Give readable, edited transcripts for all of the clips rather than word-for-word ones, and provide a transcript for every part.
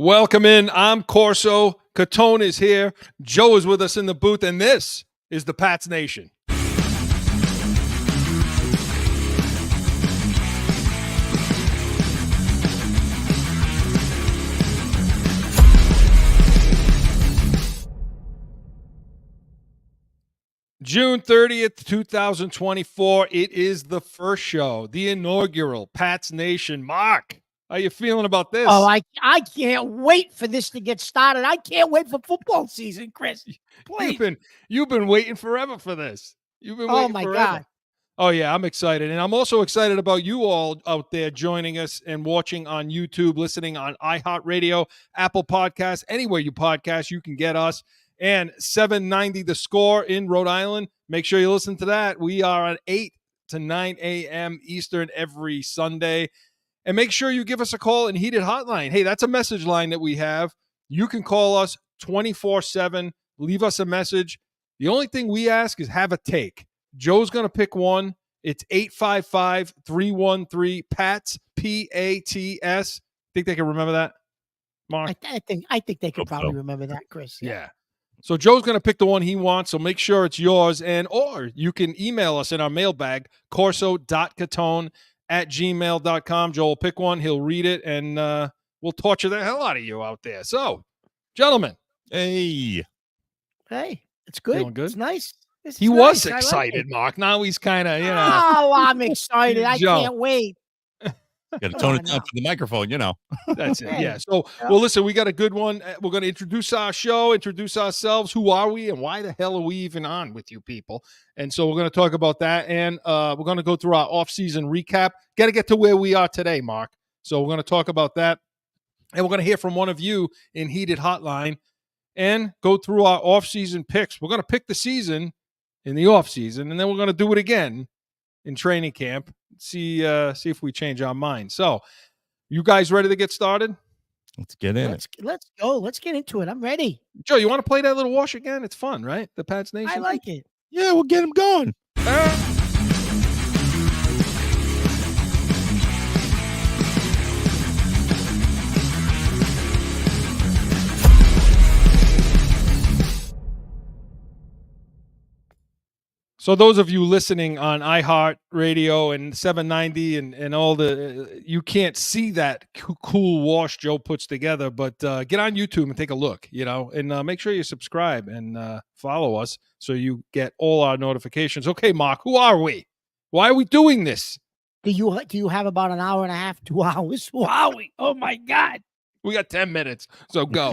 Welcome in. I'm Corso. Catone is here. Joe is with us in the booth, and this is the Pats Nation. June 30th, 2024. It is the first show, the inaugural Pats Nation. Mark, how you feeling about this? Oh, I can't wait for this to get started. I can't wait for football season, Chris. Please. You've been waiting forever for this. You've been waiting my forever. God. Oh, yeah, I'm excited. And I'm also excited about you all out there joining us and watching on YouTube, listening on iHeartRadio, Apple Podcasts, anywhere you podcast, you can get us. And 790 The Score in Rhode Island. Make sure you listen to that. We are at 8 to 9 a.m. Eastern every Sunday. And make sure you give us a call and Heated Hotline. Hey, that's a message line that we have. You can call us 24/7. Leave us a message. The only thing we ask is have a take. Joe's going to pick one. It's 855-313-PATS, P-A-T-S. Think they can remember that, Mark? I think they could probably remember that, Chris. Yeah. So Joe's going to pick the one he wants, so make sure it's yours. Or you can email us in our mailbag, corso.catone@gmail.com. Joe will pick one. He'll read it, and we'll torture the hell out of you out there. So, gentlemen. Hey, it's good. Feeling good? It's nice. He was excited, Mark. Now he's kind of, Oh, I'm excited. I can't wait. Got to tone it down for the microphone, That's it. Yeah. So, well, listen, we got a good one. We're going to introduce our show, introduce ourselves. Who are we and why the hell are we even on with you people? And so we're going to talk about that. And we're going to go through our off-season recap. Got to get to where we are today, Mark. So we're going to talk about that. And we're going to hear from one of you in Heated Hotline and go through our off-season picks. We're going to pick the season in the off-season, and then we're going to do it again in training camp. See if we change our mind. So, you guys ready to get started? Let's get in. Let's go. Let's get into it. I'm ready. Joe, you want to play that little wash again? It's fun, right? The Pats Nation. I like it. Yeah, we'll get him going. So those of you listening on iHeartRadio and 790 and all the, you can't see that cool wash Joe puts together, but get on YouTube and take a look, and make sure you subscribe and follow us so you get all our notifications. Okay, Mark, who are we? Why are we doing this? Do you have about an hour and a half, 2 hours? Who are we? Oh, my God. We got 10 minutes, so go.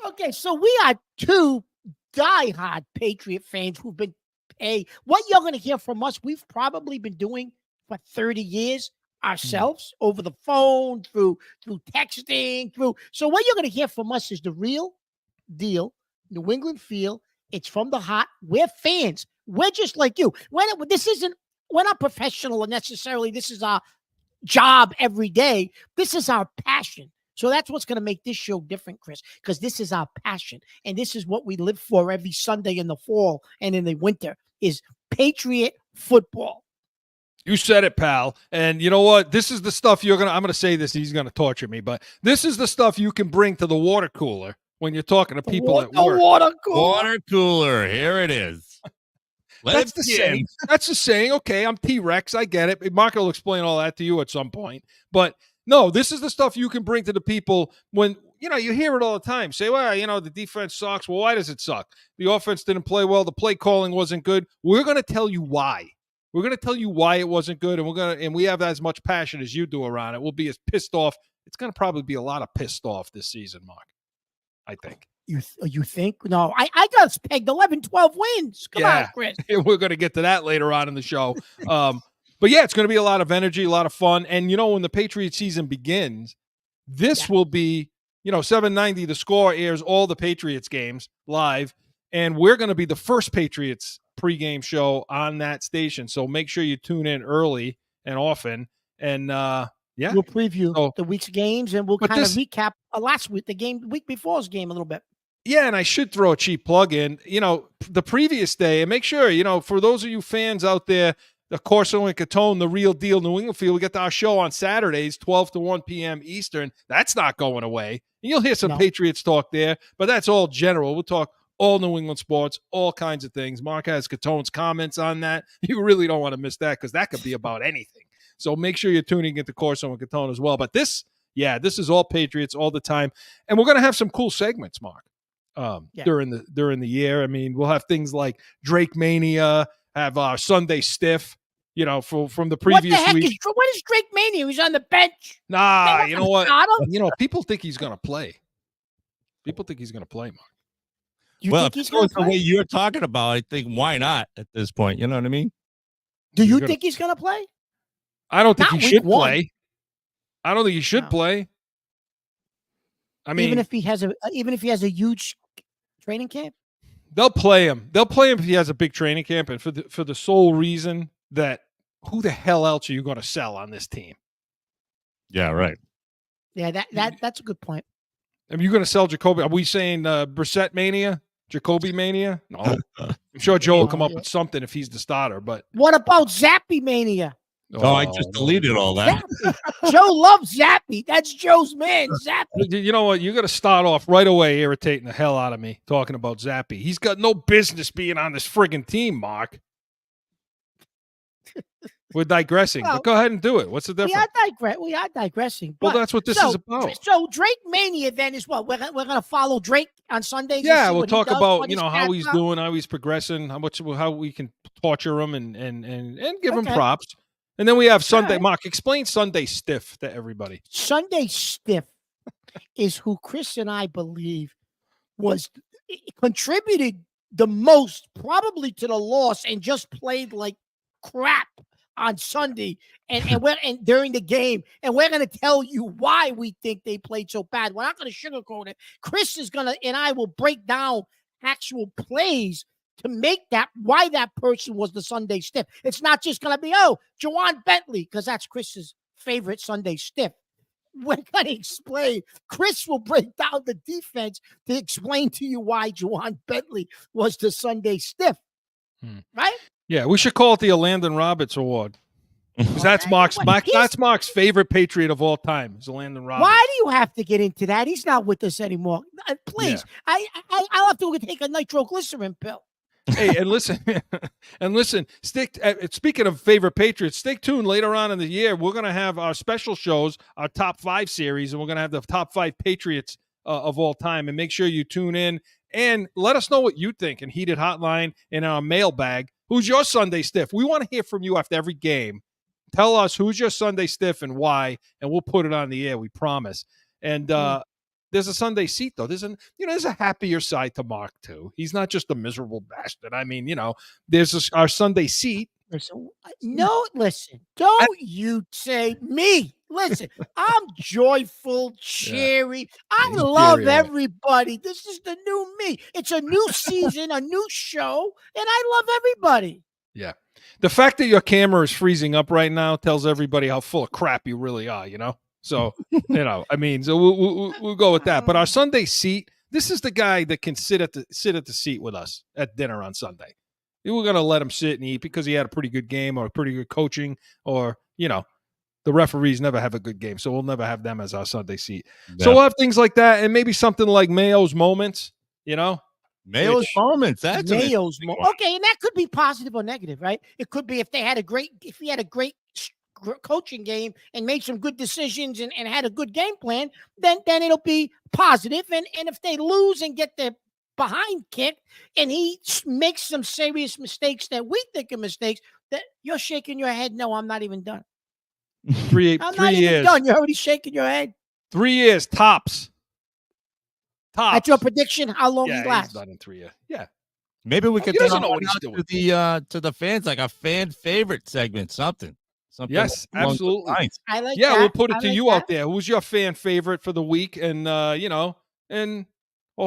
Okay, so we are two diehard Patriot fans who've been what you're going to hear from us, we've probably been doing for 30 years ourselves over the phone, through texting, So what you're going to hear from us is the real deal, New England feel. It's from the heart. We're fans. We're just like you. We're not professional necessarily. This is our job every day. This is our passion. So that's what's going to make this show different, Chris, because this is our passion. And this is what we live for every Sunday in the fall and in the winter is Patriot football. You said it, pal. And you know what? This is the stuff I'm going to say this. He's going to torture me, but this is the stuff you can bring to the water cooler when you're talking to people at work. Water cooler. Here it is. That's the saying. That's the saying. Okay, I'm T-Rex. I get it. Mark will explain all that to you at some point. But no, this is the stuff you can bring to the people when, you hear it all the time. Say, well, the defense sucks. Well, why does it suck? The offense didn't play well. The play calling wasn't good. We're going to tell you why. We're going to tell you why it wasn't good, and we have as much passion as you do around it. We'll be as pissed off. It's going to probably be a lot of pissed off this season, Mark, I think. You think? No, I got us pegged 11, 12 wins. Come on, Chris. We're going to get to that later on in the show. But yeah, it's going to be a lot of energy, a lot of fun. And, when the Patriot season begins, this will be, 790 The Score airs all the Patriots games live. And we're going to be the first Patriots pregame show on that station. So make sure you tune in early and often. And, we'll preview the week's games and we'll kind of recap last week, the week before's game a little bit. Yeah, and I should throw a cheap plug in. The previous day, and make sure, for those of you fans out there, the Corso and Catone, the real deal New England feel. We get our show on Saturdays, 12 to 1 p.m. Eastern. That's not going away. And you'll hear some Patriots talk there, but that's all general. We'll talk all New England sports, all kinds of things. Mark has Catone's comments on that. You really don't want to miss that because that could be about anything. So make sure you're tuning into Corso and Catone as well. But this is all Patriots all the time. And we're going to have some cool segments, Mark, during the year. I mean, we'll have things like Drake Mania, have our Sunday Stiff, from the previous week. What is Drake Mania? He's on the bench. Nah, you know what? People think he's going to play. People think he's going to play, Mark. You think he's going to play? The way you're talking about, I think why not at this point? You know what I mean? Do you think he's going to play? I don't think he should play. I don't think he should play. I mean, even if he has a huge training camp, they'll play him. They'll play him if he has a big training camp, and for the sole reason that who the hell else are you going to sell on this team? Yeah, right. Yeah, that's a good point. Are you going to sell Jacoby? Are we saying Brissett Mania? Jacoby Mania? No. I'm sure Joe will come up with something if he's the starter. But what about Zappy Mania? Oh, I just deleted all that. Joe loves Zappy. That's Joe's man, Zappy. You know what? You got to start off right away irritating the hell out of me talking about Zappy. He's got no business being on this friggin' team, Mark. We're digressing, but go ahead and do it. What's the difference? We are digressing. Well, that's what this is about. So Drake Mania then is what? We're going to follow Drake on Sundays? Yeah, we'll talk about, how he's doing, how he's progressing, how we can torture him and give him props. And then we have Sunday. Right. Mark, explain Sunday Stiff to everybody. Sunday Stiff is who Chris and I believe contributed the most probably to the loss and just played like crap on Sunday and during the game, and we're going to tell you why we think they played so bad. We're not going to sugarcoat it. Chris is going to, and I will break down actual plays to make why that person was the Sunday Stiff. It's not just going to be, Juwan Bentley, because that's Chris's favorite Sunday Stiff. We're going to explain. Chris will break down the defense to explain to you why Juwan Bentley was the Sunday Stiff. Right? Yeah, we should call it the Landon Roberts Award. Because that's Mark's favorite Patriot of all time, is Landon Roberts. Why do you have to get into that? He's not with us anymore. Please, yeah. I'll have to take a nitroglycerin pill. Hey, and listen, speaking of favorite Patriots, stay tuned later on in the year. We're going to have our special shows, our top 5 series, and we're going to have the top 5 Patriots of all time. And make sure you tune in and let us know what you think in Heated Hotline in our mailbag. Who's your Sunday Stiff? We want to hear from you after every game. Tell us who's your Sunday Stiff and why, and we'll put it on the air. We promise. And there's a Sunday seat, though. There's a happier side to Mark, too. He's not just a miserable bastard. I mean, there's our Sunday seat. No, listen. Don't you say me. Listen, I'm joyful, cheery. I love everybody. This is the new me. It's a new season, a new show, and I love everybody. Yeah. The fact that your camera is freezing up right now tells everybody how full of crap you really are, So, so we'll go with that. But our Sunday seat, this is the guy that can sit at the seat with us at dinner on Sunday. We're going to let him sit and eat because he had a pretty good game or pretty good coaching or, the referees never have a good game. So we'll never have them as our Sunday seat. Yeah. So we'll have things like that and maybe something like Mayo's Moments, Mayo's Moments. That's Mayo's Moments. Okay, and that could be positive or negative, right? It could be if he had a great coaching game and made some good decisions and had a good game plan, then it'll be positive. And if they lose and get their behind kicked and he makes some serious mistakes that we think are mistakes, that you're shaking your head. No, I'm not even done. 3 years. Done. You're already shaking your head. 3 years tops. That's your prediction. How long he lasts? He's done in 3 years. Yeah. Maybe we could to the fans like a fan favorite segment, something. Yes, absolutely. I like. Yeah, that. we'll put it to like you that. out there. Who's your fan favorite for the week, and or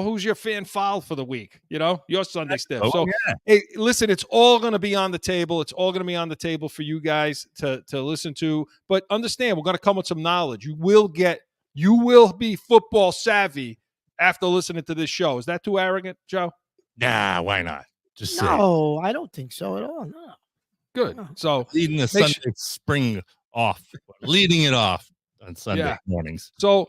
who's your fan foul for the week? Your Sunday Stiff. So, hey, listen, it's all going to be on the table. It's all going to be on the table for you guys to listen to. But understand, we're going to come with some knowledge. You will be football savvy after listening to this show. Is that too arrogant, Joe? Nah, why not? Just no, I don't think so at all. No. Good. So leading the Sunday spring off, leading it off on Sunday mornings. So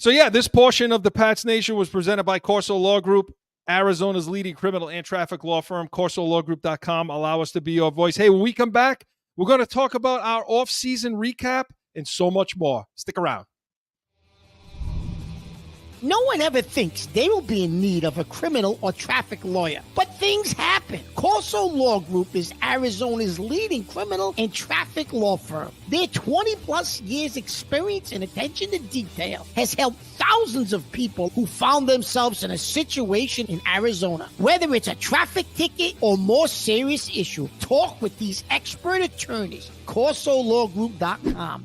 yeah, this portion of the Pats Nation was presented by Corso Law Group, Arizona's leading criminal and traffic law firm. CorsoLawGroup.com. Allow us to be your voice. Hey, when we come back, we're going to talk about our off-season recap and so much more. Stick around. No one ever thinks they will be in need of a criminal or traffic lawyer, but things happen. Corso Law Group is Arizona's leading criminal and traffic law firm. Their 20-plus years experience and attention to detail has helped thousands of people who found themselves in a situation in Arizona. Whether it's a traffic ticket or more serious issue, talk with these expert attorneys. CorsoLawGroup.com.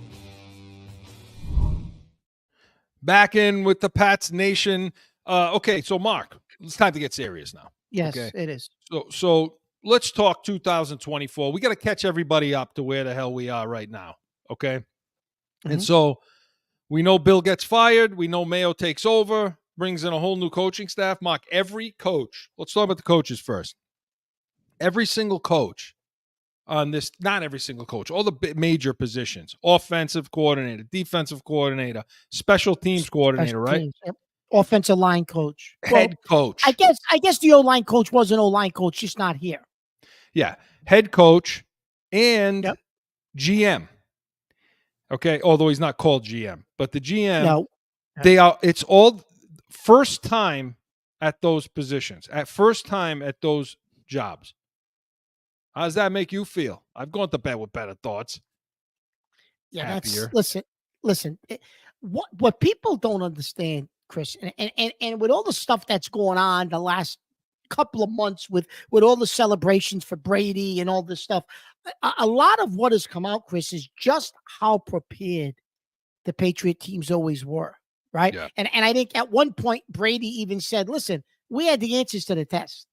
Back in with the Pats Nation. Okay, so Mark, it's time to get serious now. Yes, okay? It is. So let's talk 2024. We got to catch everybody up to where the hell we are right now, okay? Mm-hmm. And so we know Bill gets fired. We know Mayo takes over, brings in a whole new coaching staff. Mark, every coach, let's talk about the coaches first. Every single coach on this, not every single coach, all the major positions, offensive coordinator, defensive coordinator, special teams coordinator, right? Teams, yep. Offensive line coach, head coach. I guess the O-line coach was an O-line coach, just not here. Yeah, head coach and GM. Okay, although he's not called GM, but the GM. No. They are. It's all first time at those positions, at first time at those jobs. How does that make you feel? I've gone to bed with better thoughts. Yeah, happier. Listen. What people don't understand, Chris, and with all the stuff that's going on the last couple of months with all the celebrations for Brady and all this stuff, a lot of what has come out, Chris, is just how prepared the Patriot teams always were, right? Yeah. And I think at one point Brady even said, "Listen, we had the answers to the test."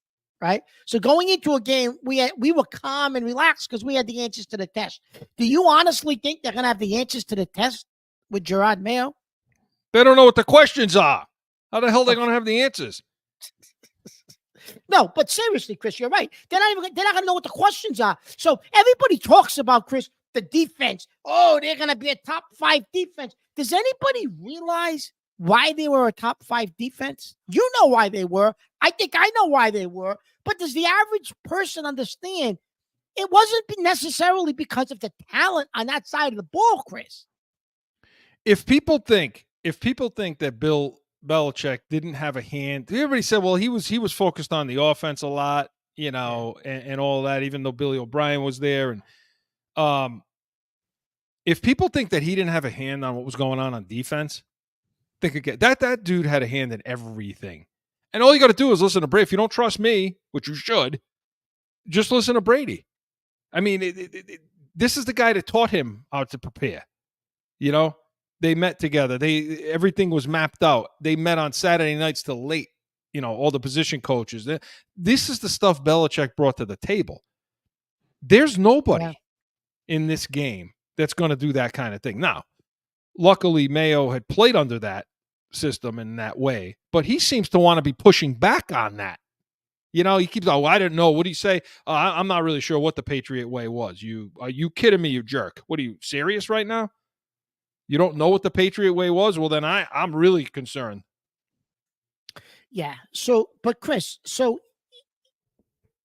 Right. So going into a game, we were calm and relaxed because we had the answers to the test. Do you honestly think they're going to have the answers to the test with Gerard Mayo? They don't know what the questions are. How the hell are they going to have the answers? No, but seriously, Chris, you're right. They're not going to know what the questions are. So everybody talks about, Chris, the defense. Oh, they're going to be a top 5 defense. Does anybody realize why they were a top 5 defense? You know why they were. I think I know why they were. But does the average person understand it wasn't necessarily because of the talent on that side of the ball, Chris? If people think that Bill Belichick didn't have a hand, everybody said, well, he was focused on the offense a lot, and all that, even though Billy O'Brien was there. And if people think that he didn't have a hand on what was going on defense, think again. That dude had a hand in everything. And all you got to do is listen to Brady. If you don't trust me, which you should, just listen to Brady. I mean, this is the guy that taught him how to prepare. They met together. Everything was mapped out. They met on Saturday nights till late. All the position coaches. This is the stuff Belichick brought to the table. There's nobody in this game that's going to do that kind of thing. Now, luckily, Mayo had played under that system in that way, but he seems to want to be pushing back on that. He keeps, I didn't know. What do you say? I'm not really sure what the Patriot way was. Are you kidding me, you jerk? What are you, serious right now? You don't know what the Patriot way was? Well, then I'm really concerned. Yeah. So, but Chris,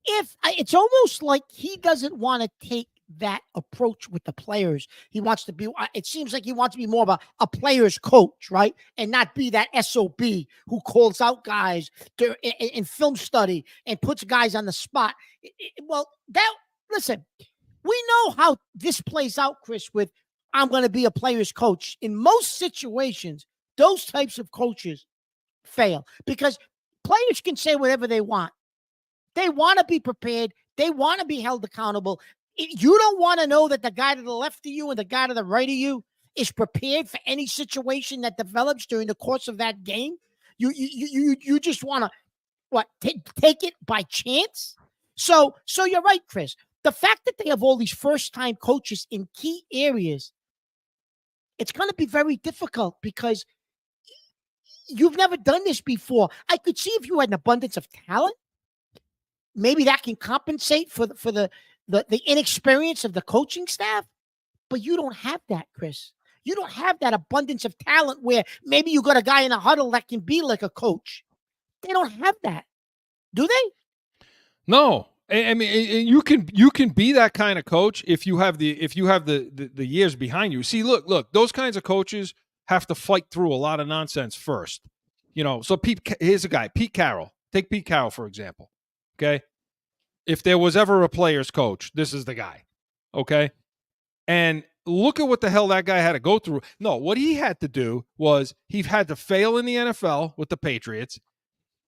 if it's almost like he doesn't want to take that approach with the players. He wants to be, it seems like he wants to be more of a player's coach, right? And not be that SOB who calls out guys in film study and puts guys on the spot. Listen, we know how this plays out, Chris, with I'm going to be a player's coach. In most situations, those types of coaches fail because players can say whatever they want. They want to be prepared. They want to be held accountable. You don't want to know that the guy to the left of you and the guy to the right of you is prepared for any situation that develops during the course of that game. You just want to take it by chance. So you're right, Chris. The fact that they have all these first-time coaches in key areas, it's going to be very difficult because you've never done this before. I could see if you had an abundance of talent, maybe that can compensate for the the inexperience of the coaching staff, but you don't have that, Chris. You don't have that abundance of talent where maybe you got a guy in a huddle that can be like a coach. They don't have that, do they? No. I mean, you can be that kind of coach if you have the years behind you. See, look, those kinds of coaches have to fight through a lot of nonsense first. So here's a guy, Pete Carroll. Take Pete Carroll, for example. Okay. If there was ever a player's coach, this is the guy. Okay. And look at what the hell that guy had to go through. No, what he had to do was he had to fail in the NFL with the Patriots.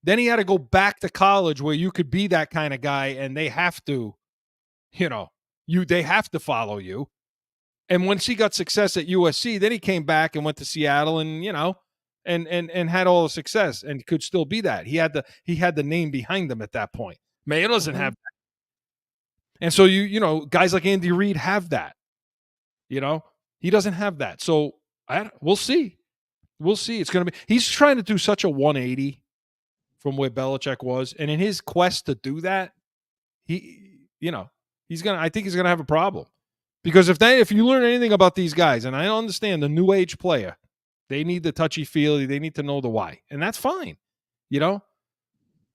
Then he had to go back to college where you could be that kind of guy and they have to, they have to follow you. And once he got success at USC, then he came back and went to Seattle and, and had all the success and could still be that. He had the name behind him at that point. Mayo doesn't have that. And so guys like Andy Reid have that. He doesn't have that. So we'll see. We'll see. It's going to be, he's trying to do such a 180 from where Belichick was. And in his quest to do that, I think he's going to have a problem. Because if you learn anything about these guys, and I understand the new age player, they need the touchy-feely, they need to know the why. And that's fine,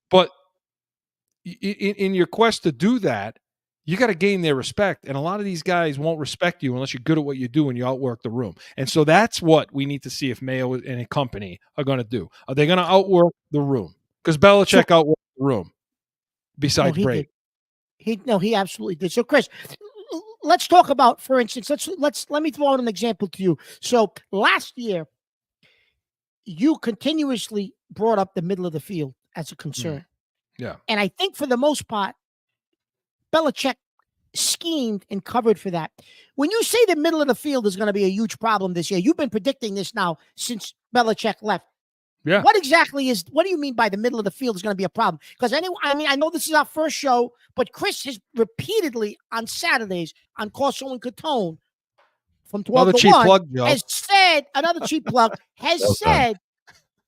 But in your quest to do that, you got to gain their respect. And a lot of these guys won't respect you unless you're good at what you do and you outwork the room. And so that's what we need to see if Mayo and a company are going to do. Are they going to outwork the room? Because Belichick outworked the room besides Brady. He absolutely did. So, Chris, let's talk about, for instance, let me throw out an example to you. So last year, you continuously brought up the middle of the field as a concern. Yeah. And I think for the most part, Belichick schemed and covered for that. When you say the middle of the field is going to be a huge problem this year, you've been predicting this now since Belichick left. Yeah. What do you mean by the middle of the field is going to be a problem? Because I know this is our first show, but Chris has repeatedly on Saturdays on Corso and Catone from 12 to 1 has said, another cheap plug, has said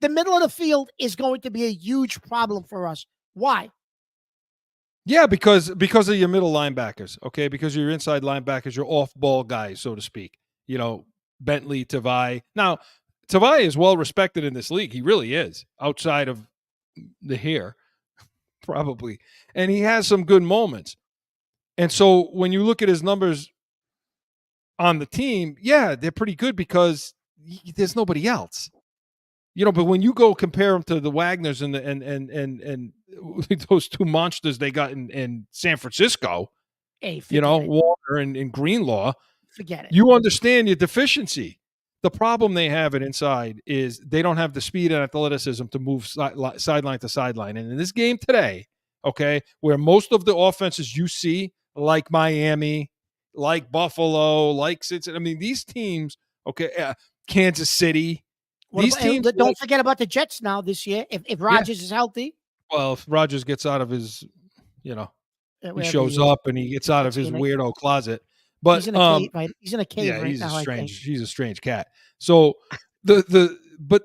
the middle of the field is going to be a huge problem for us. Why? Yeah, because of your middle linebackers, okay? Because your inside linebackers, your off-ball guys, so to speak. Bentley, Tavai. Now, Tavai is well respected in this league. He really is, outside of the hair, probably. And he has some good moments. And so when you look at his numbers on the team, yeah, they're pretty good because there's nobody else. But when you go compare them to the Wagners and those two monsters they got in San Francisco, Warner and Greenlaw, forget it. You understand your deficiency. The problem they have at inside is they don't have the speed and athleticism to move sideline to sideline. And in this game today, okay, where most of the offenses you see, like Miami, like Buffalo, like Cincinnati, I mean, these teams, okay, Kansas City, teams don't forget about the Jets now this year. If Rodgers is healthy. Well, if Rodgers gets out of his, he shows up and he gets out of his weirdo closet. But he's in a cave, right? He's in a cave right now. He's a strange cat. So but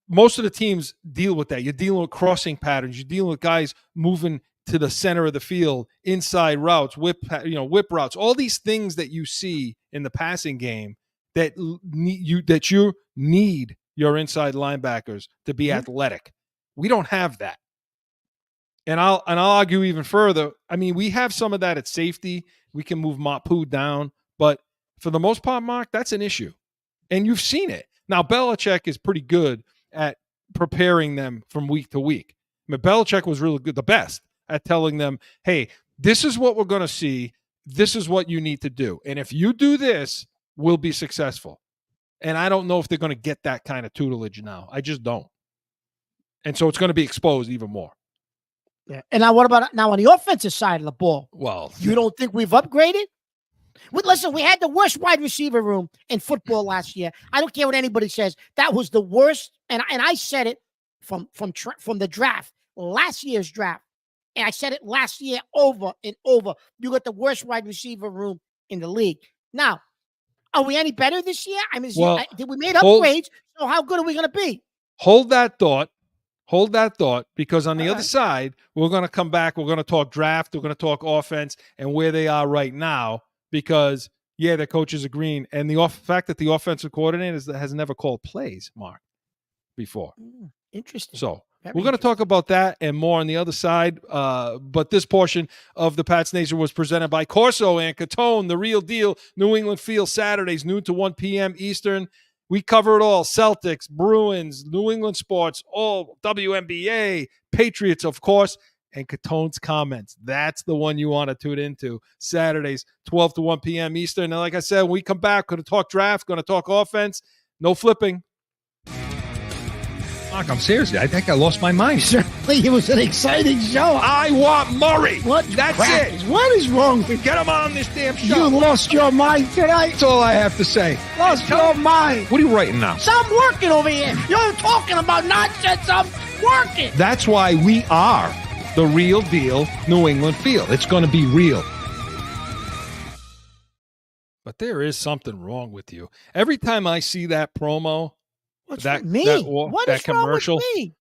most of the teams deal with that. You're dealing with crossing patterns. You're dealing with guys moving to the center of the field, inside routes, whip routes, all these things that you see in the passing game that you need your inside linebackers to be athletic. We don't have that. And I'll argue even further. I mean, we have some of that at safety. We can move Mapu down, but for the most part, Mark, that's an issue. And you've seen it. Now, Belichick is pretty good at preparing them from week to week. I mean, Belichick was really good, the best at telling them, hey, this is what we're going to see. This is what you need to do. And if you do this, we'll be successful. And I don't know if they're going to get that kind of tutelage now. I just don't. And so it's going to be exposed even more. Yeah. And now what about now on the offensive side of the ball? Well, you don't think we've upgraded? Listen, we had the worst wide receiver room in football last year. I don't care what anybody says. That was the worst. And I said it from the draft, last year's draft. And I said it last year over and over. You got the worst wide receiver room in the league. Now, are we any better this year? I mean, did we make upgrades? So how good are we going to be? Hold that thought. Hold that thought, because on the All other right. side, we're going to come back. We're going to talk draft. We're going to talk offense and where they are right now, because, yeah, their coaches are green. And the fact that the offensive coordinator has never called plays, Mark, before. Interesting. So Very we're going to talk about that and more on the other side. But this portion of the Pats Nation was presented by Corso and Catone, the real deal. New England Field, Saturdays, noon to 1 p.m. Eastern. We cover it all. Celtics, Bruins, New England sports, all WNBA, Patriots, of course, and Catone's comments. That's the one you want to tune into. Saturdays, 12 to 1 p.m. Eastern. And like I said, when we come back, going to talk draft, going to talk offense. No flipping. Mark, I'm serious. I think I lost my mind. Certainly, it was an exciting show. I want Murray. What? That's crackers? it. What is wrong with you? Get him on this damn You show. lost your mind tonight. That's all I have to say. Lost your mind. What are you writing now? So I'm working over here. You're talking about nonsense. I'm working. That's why we are the real deal New England Field. It's going to be real. But there is something wrong with you. Every time I see that promo, What's that with me? What that is commercial, wrong with me?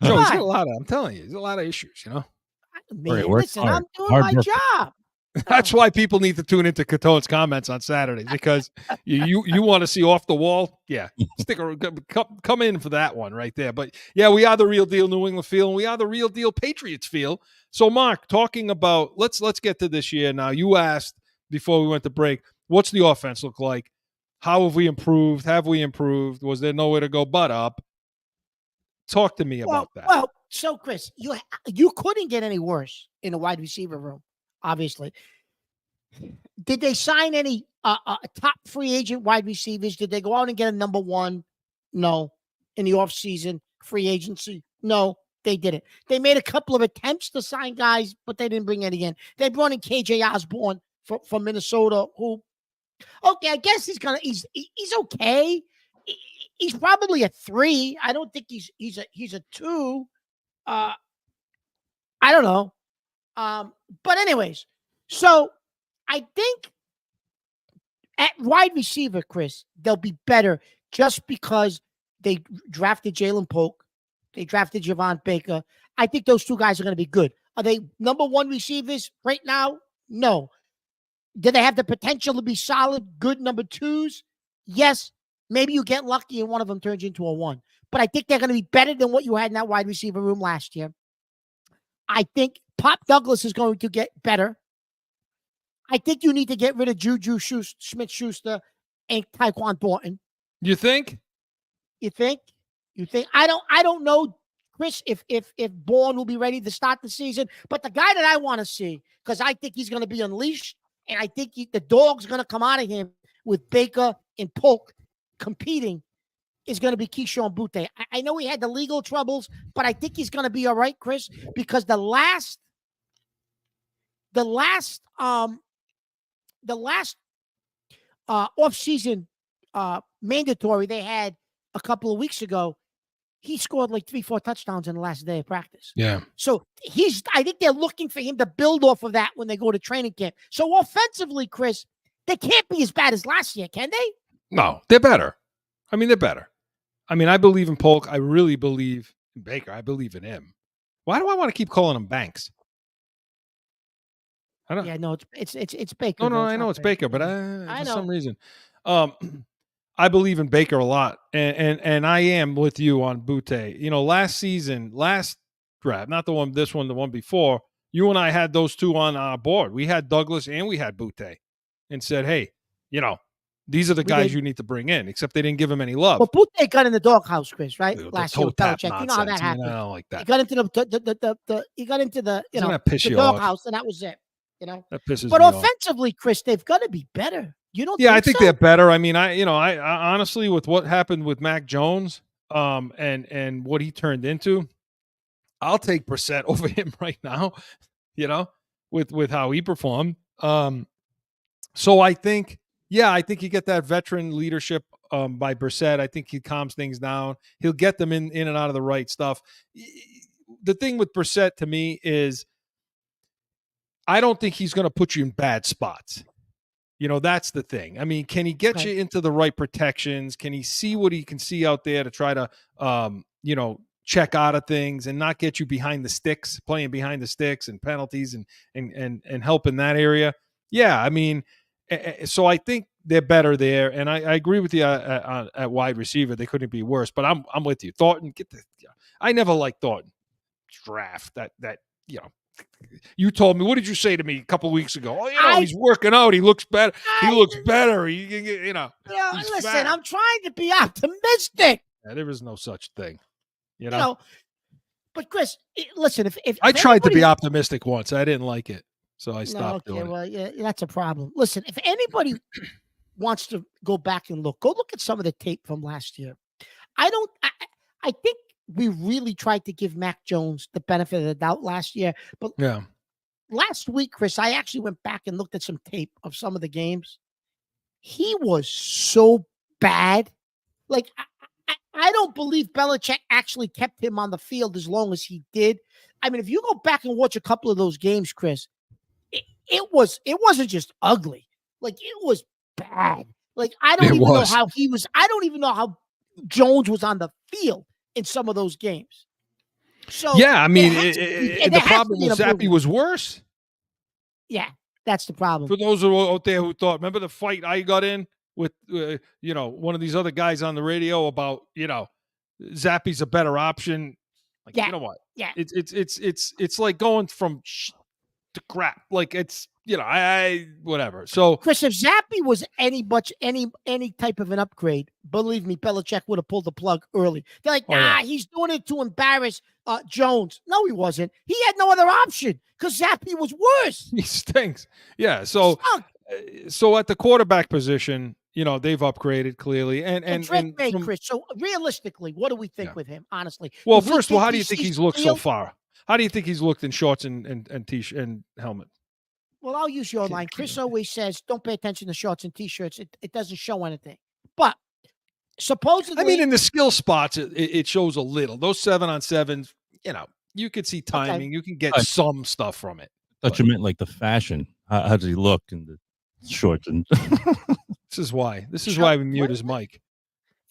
Joe, he's got Why? a lot of. I'm telling you, there's a lot of issues. You know, Man, work listen, hard. I'm doing Hard my work. job. that's why people need to tune into Catone's comments on Saturdays, because you want to see off the wall. Yeah, stick around, come in for that one right there. But yeah, we are the real deal New England Field, and we are the real deal Patriots Field. So, Mark, talking about let's get to this year now. You asked before we went to break, what's the offense look like? How have we improved? Have we improved? Was there nowhere to go but up? Talk to me about that. Well, so Chris, you couldn't get any worse in the wide receiver room, obviously. Did they sign any top free agent wide receivers? Did they go out and get a number one? No. In the offseason, free agency? No, they didn't. They made a couple of attempts to sign guys, but they didn't bring any in. They brought in KJ Osborne from Minnesota, who, okay, I guess he's okay. He's probably a 3. I don't think he's a 2. I don't know. But anyways, so I think at wide receiver, Chris, they'll be better just because they drafted Jalen Polk. They drafted Javon Baker. I think those two guys are going to be good. Are they number one receivers right now? No. Do they have the potential to be solid, good number 2s? Yes. Maybe you get lucky and one of them turns into a 1. But I think they're going to be better than what you had in that wide receiver room last year. I think Pop Douglas is going to get better. I think you need to get rid of Juju Smith-Schuster and Tyquan Thornton. You think? You think? I don't know, Chris, if Bourne will be ready to start the season. But the guy that I want to see, because I think he's going to be unleashed, and I think the dog's going to come out of him with Baker and Polk competing, is going to be Keyshawn Butte. I know he had the legal troubles, but I think he's going to be all right, Chris, because the last off-season mandatory they had a couple of weeks ago, he scored like 3-4 touchdowns in the last day of practice. Yeah. So I think they're looking for him to build off of that when they go to training camp. So offensively, Chris, they can't be as bad as last year, can they? No, they're better. I mean, they're better. I mean, I believe in Polk. I really believe in Baker. I believe in him. Why do I want to keep calling him Banks? I don't. Yeah, no, it's Baker. No, I know it's Baker, but I for know. some reason, I believe in Baker a lot, and I am with you on Butte. You know, last draft, not the one, the one before. You and I had those two on our board. We had Douglas and we had Butte, and said, hey, you know, these are the guys you need to bring in. Except they didn't give him any love. But Butte got in the doghouse, Chris, right? The Last year with toe tap Belichick. You know how that nonsense. happened. I don't like that. He got into the Doesn't that piss the you off? doghouse, and that was it. You know, That pisses but me off. offensively, Chris, they've got to be better. You don't? Yeah, think I think so? they're better. I mean, I honestly, with what happened with Mac Jones, and what he turned into, I'll take Brissett over him right now. You know, with how he performed. So I think you get that veteran leadership by Brissett. I think he calms things down. He'll get them in and out of the right stuff. The thing with Brissett to me is, I don't think he's going to put you in bad spots. That's the thing. I mean, can he get you into the right protections? Can he see what he can see out there to try to, check out of things and not get you behind the sticks, playing behind the sticks and penalties and help in that area? Yeah, I mean, so I think they're better there, and I agree with you at wide receiver. They couldn't be worse, but I'm with you. Thornton, I never liked Thornton draft that you told me. What did you say to me a couple weeks ago? Oh, he's working out. He looks better. He looks better. Listen, I'm trying to be optimistic. Yeah, there is no such thing. But Chris, listen, if I tried to be optimistic once, I didn't like it, so I stopped doing it. Well, yeah, that's a problem. Listen, if anybody wants to go back and go look at some of the tape from last year. I think we really tried to give Mac Jones the benefit of the doubt last year, but last week, Chris, I actually went back and looked at some tape of some of the games. He was so bad. Like, I don't believe Belichick actually kept him on the field as long as he did. I mean, if you go back and watch a couple of those games, Chris, it wasn't just ugly. Like, it was bad. Like, I don't even know how he was. I don't even know how Jones was on the field in some of those games. So yeah, I mean, the problem was Zappe was worse. Yeah, that's the problem. For those out there who thought, remember the fight I got in with one of these other guys on the radio about Zappe's a better option. Like, you know what? Yeah, it's like going from to crap. Like, it's I whatever. So Chris, if Zappe was any type of an upgrade, believe me, Belichick would have pulled the plug early. They're like, he's doing it to embarrass Jones. No, he wasn't. He had no other option because Zappe was worse. He stinks. Yeah. So at the quarterback position, they've upgraded clearly. And Chris. So realistically, what do we think with him? Honestly. Well, first of all, how do you think he's looked so far? How do you think he's looked in shorts and t-shirt and helmet? Well, I'll use your line. Chris always says, don't pay attention to shorts and T-shirts. It doesn't show anything. But supposedly... I mean, in the skill spots, it shows a little. Those 7-on-7s, you could see timing. Okay. You can get some stuff from it. I thought you meant like the fashion. How does he look in the shorts? And This is why we mute his mic.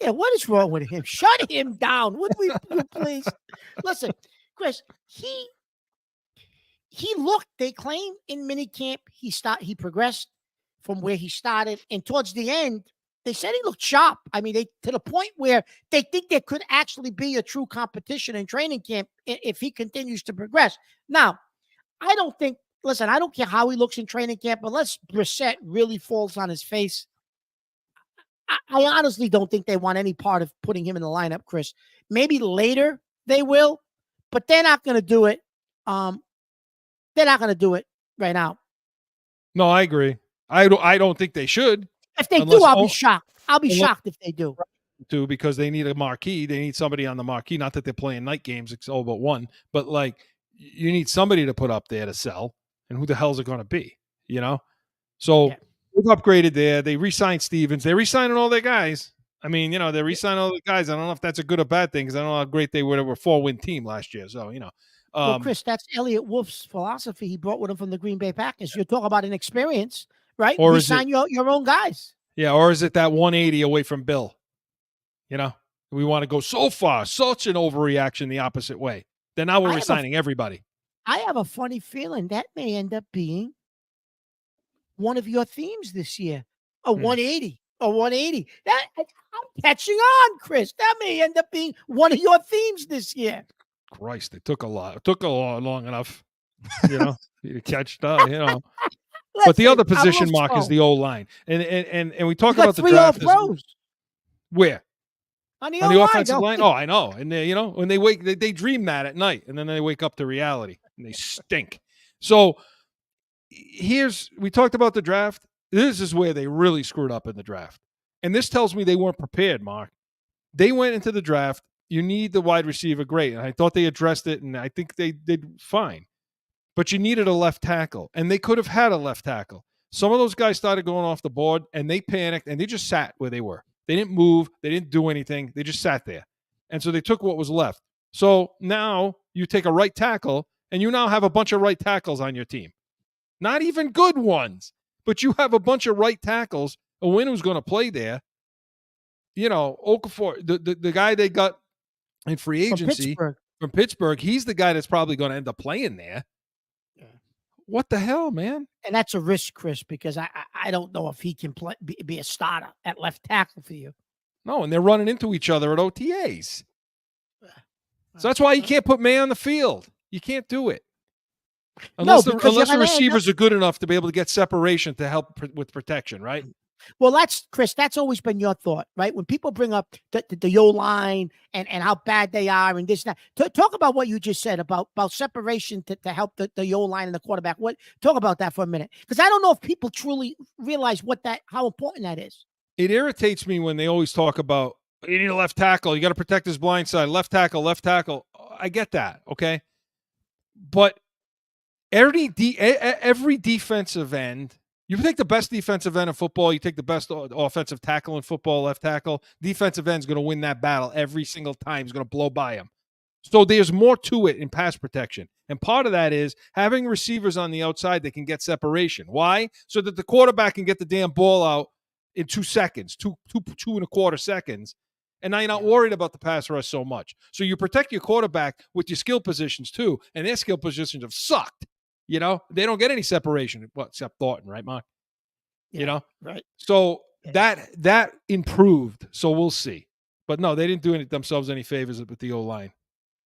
Yeah, what is wrong with him? Shut him down. Would we please? Listen, Chris, he looked, they claim in minicamp, he progressed from where he started. And towards the end, they said he looked sharp. I mean, to the point where they think there could actually be a true competition in training camp if he continues to progress. Now, I don't care how he looks in training camp, unless Brissett really falls on his face. I honestly don't think they want any part of putting him in the lineup, Chris. Maybe later they will, but they're not going to do it. They're not going to do it right now. No, I agree. I don't think they should. If they do, I'll be shocked. I'll be shocked if they do. Because they need a marquee. They need somebody on the marquee. Not that they're playing night games, it's all but one. But, like, you need somebody to put up there to sell. And who the hell is it going to be? So they've upgraded there. They re-signed Stevens. They're re-signing all their guys. I mean, they're re-signing all the guys. I don't know if that's a good or bad thing because I don't know how great they were. They were a 4-win team last year. So, well, Chris, that's Elliot Wolf's philosophy. He brought with him from the Green Bay Packers. You're talking about an experience, right? Or sign your own guys. Yeah, or is it that 180 away from Bill? We want to go so far, such an overreaction the opposite way. Then now we're resigning everybody. I have a funny feeling that may end up being one of your themes this year. A 180. A 180. I'm catching on, Chris. That may end up being one of your themes this year. Christ, it took a lot. It took long enough, to catch up, Listen, but the other position, Mark, is the O-line. And we talk about the draft. Where? On the offensive line? Oh, I know. And they, when they wake, they dream that at night, and then they wake up to reality, and they stink. So we talked about the draft. This is where they really screwed up in the draft. And this tells me they weren't prepared, Mark. They went into the draft. You need the wide receiver, great. And I thought they addressed it, and I think they did fine. But you needed a left tackle, and they could have had a left tackle. Some of those guys started going off the board, and they panicked, and they just sat where they were. They didn't move. They didn't do anything. They just sat there. And so they took what was left. So now you take a right tackle, and you now have a bunch of right tackles on your team. Not even good ones, but you have a bunch of right tackles. A win who's going to play there. You know, Okafor, the guy they got in free agency from Pittsburgh, he's the guy that's probably going to end up playing there. Yeah. What the hell, man? And that's a risk, Chris, because I don't know if he can be a starter at left tackle for you. No, and they're running into each other at OTAs. So that's why you can't put May on the field. You can't do it. Unless the receivers are good enough to be able to get separation to help with protection, right? Well, that's Chris. That's always been your thought, right? When people bring up the O-line and how bad they are and this and that, talk about what you just said about separation to help the O-line and the quarterback. Talk about that for a minute, because I don't know if people truly realize how important that is. It irritates me when they always talk about you need a left tackle, you got to protect his blind side, left tackle. I get that, okay, but every defensive end. You take the best defensive end in football, you take the best offensive tackle in football, left tackle, defensive end is going to win that battle every single time. He's going to blow by him. So there's more to it in pass protection. And part of that is having receivers on the outside that can get separation. Why? So that the quarterback can get the damn ball out in 2 seconds, two and a quarter seconds. And now you're not worried about the pass rush so much. So you protect your quarterback with your skill positions too. And their skill positions have sucked. You know, they don't get any separation, except Thornton, right, Mark? Yeah, you know? Right. So that improved. So we'll see. But no, they didn't do themselves any favors with the O-line,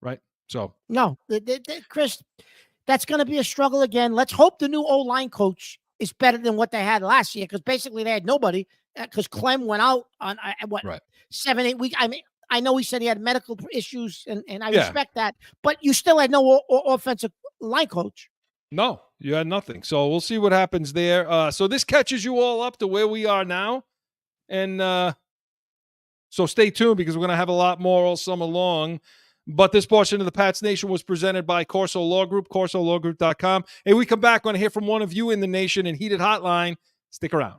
right? So. No, Chris, that's going to be a struggle again. Let's hope the new O-line coach is better than what they had last year, because basically they had nobody, because Clem went out on 7-8 weeks. I mean, I know he said he had medical issues, and I respect that, but you still had no offensive line coach. No, you had nothing. So we'll see what happens there. So this catches you all up to where we are now. And so stay tuned, because we're going to have a lot more all summer long. But this portion of the Pats Nation was presented by Corso Law Group, corsolawgroup.com. Hey, we come back, want to hear from one of you in the nation and Heated Hotline. Stick around.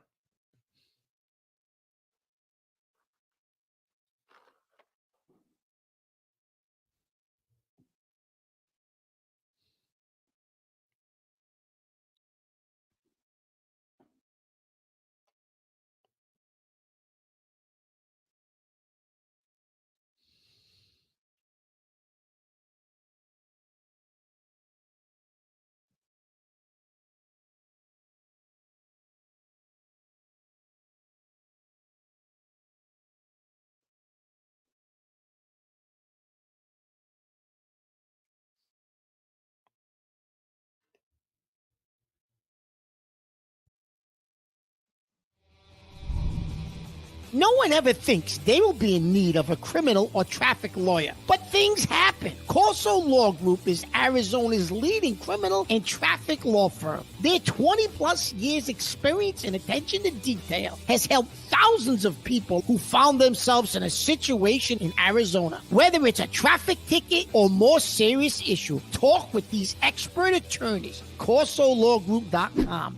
No one ever thinks they will be in need of a criminal or traffic lawyer, but things happen. Corso Law Group is Arizona's leading criminal and traffic law firm. Their 20-plus years experience and attention to detail has helped thousands of people who found themselves in a situation in Arizona. Whether it's a traffic ticket or more serious issue, talk with these expert attorneys. CorsoLawGroup.com.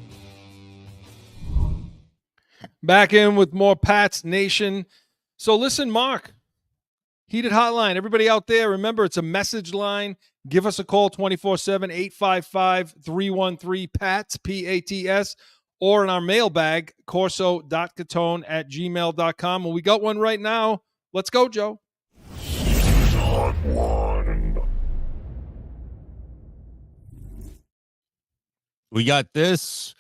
Back in with more Pats Nation. So listen, Mark, Heated Hotline. Everybody out there, remember, it's a message line. Give us a call 24/7, 855-313-PATS, P-A-T-S, or in our mailbag, corso.catone@gmail.com. Well, we got one right now. Let's go, Joe. We got this.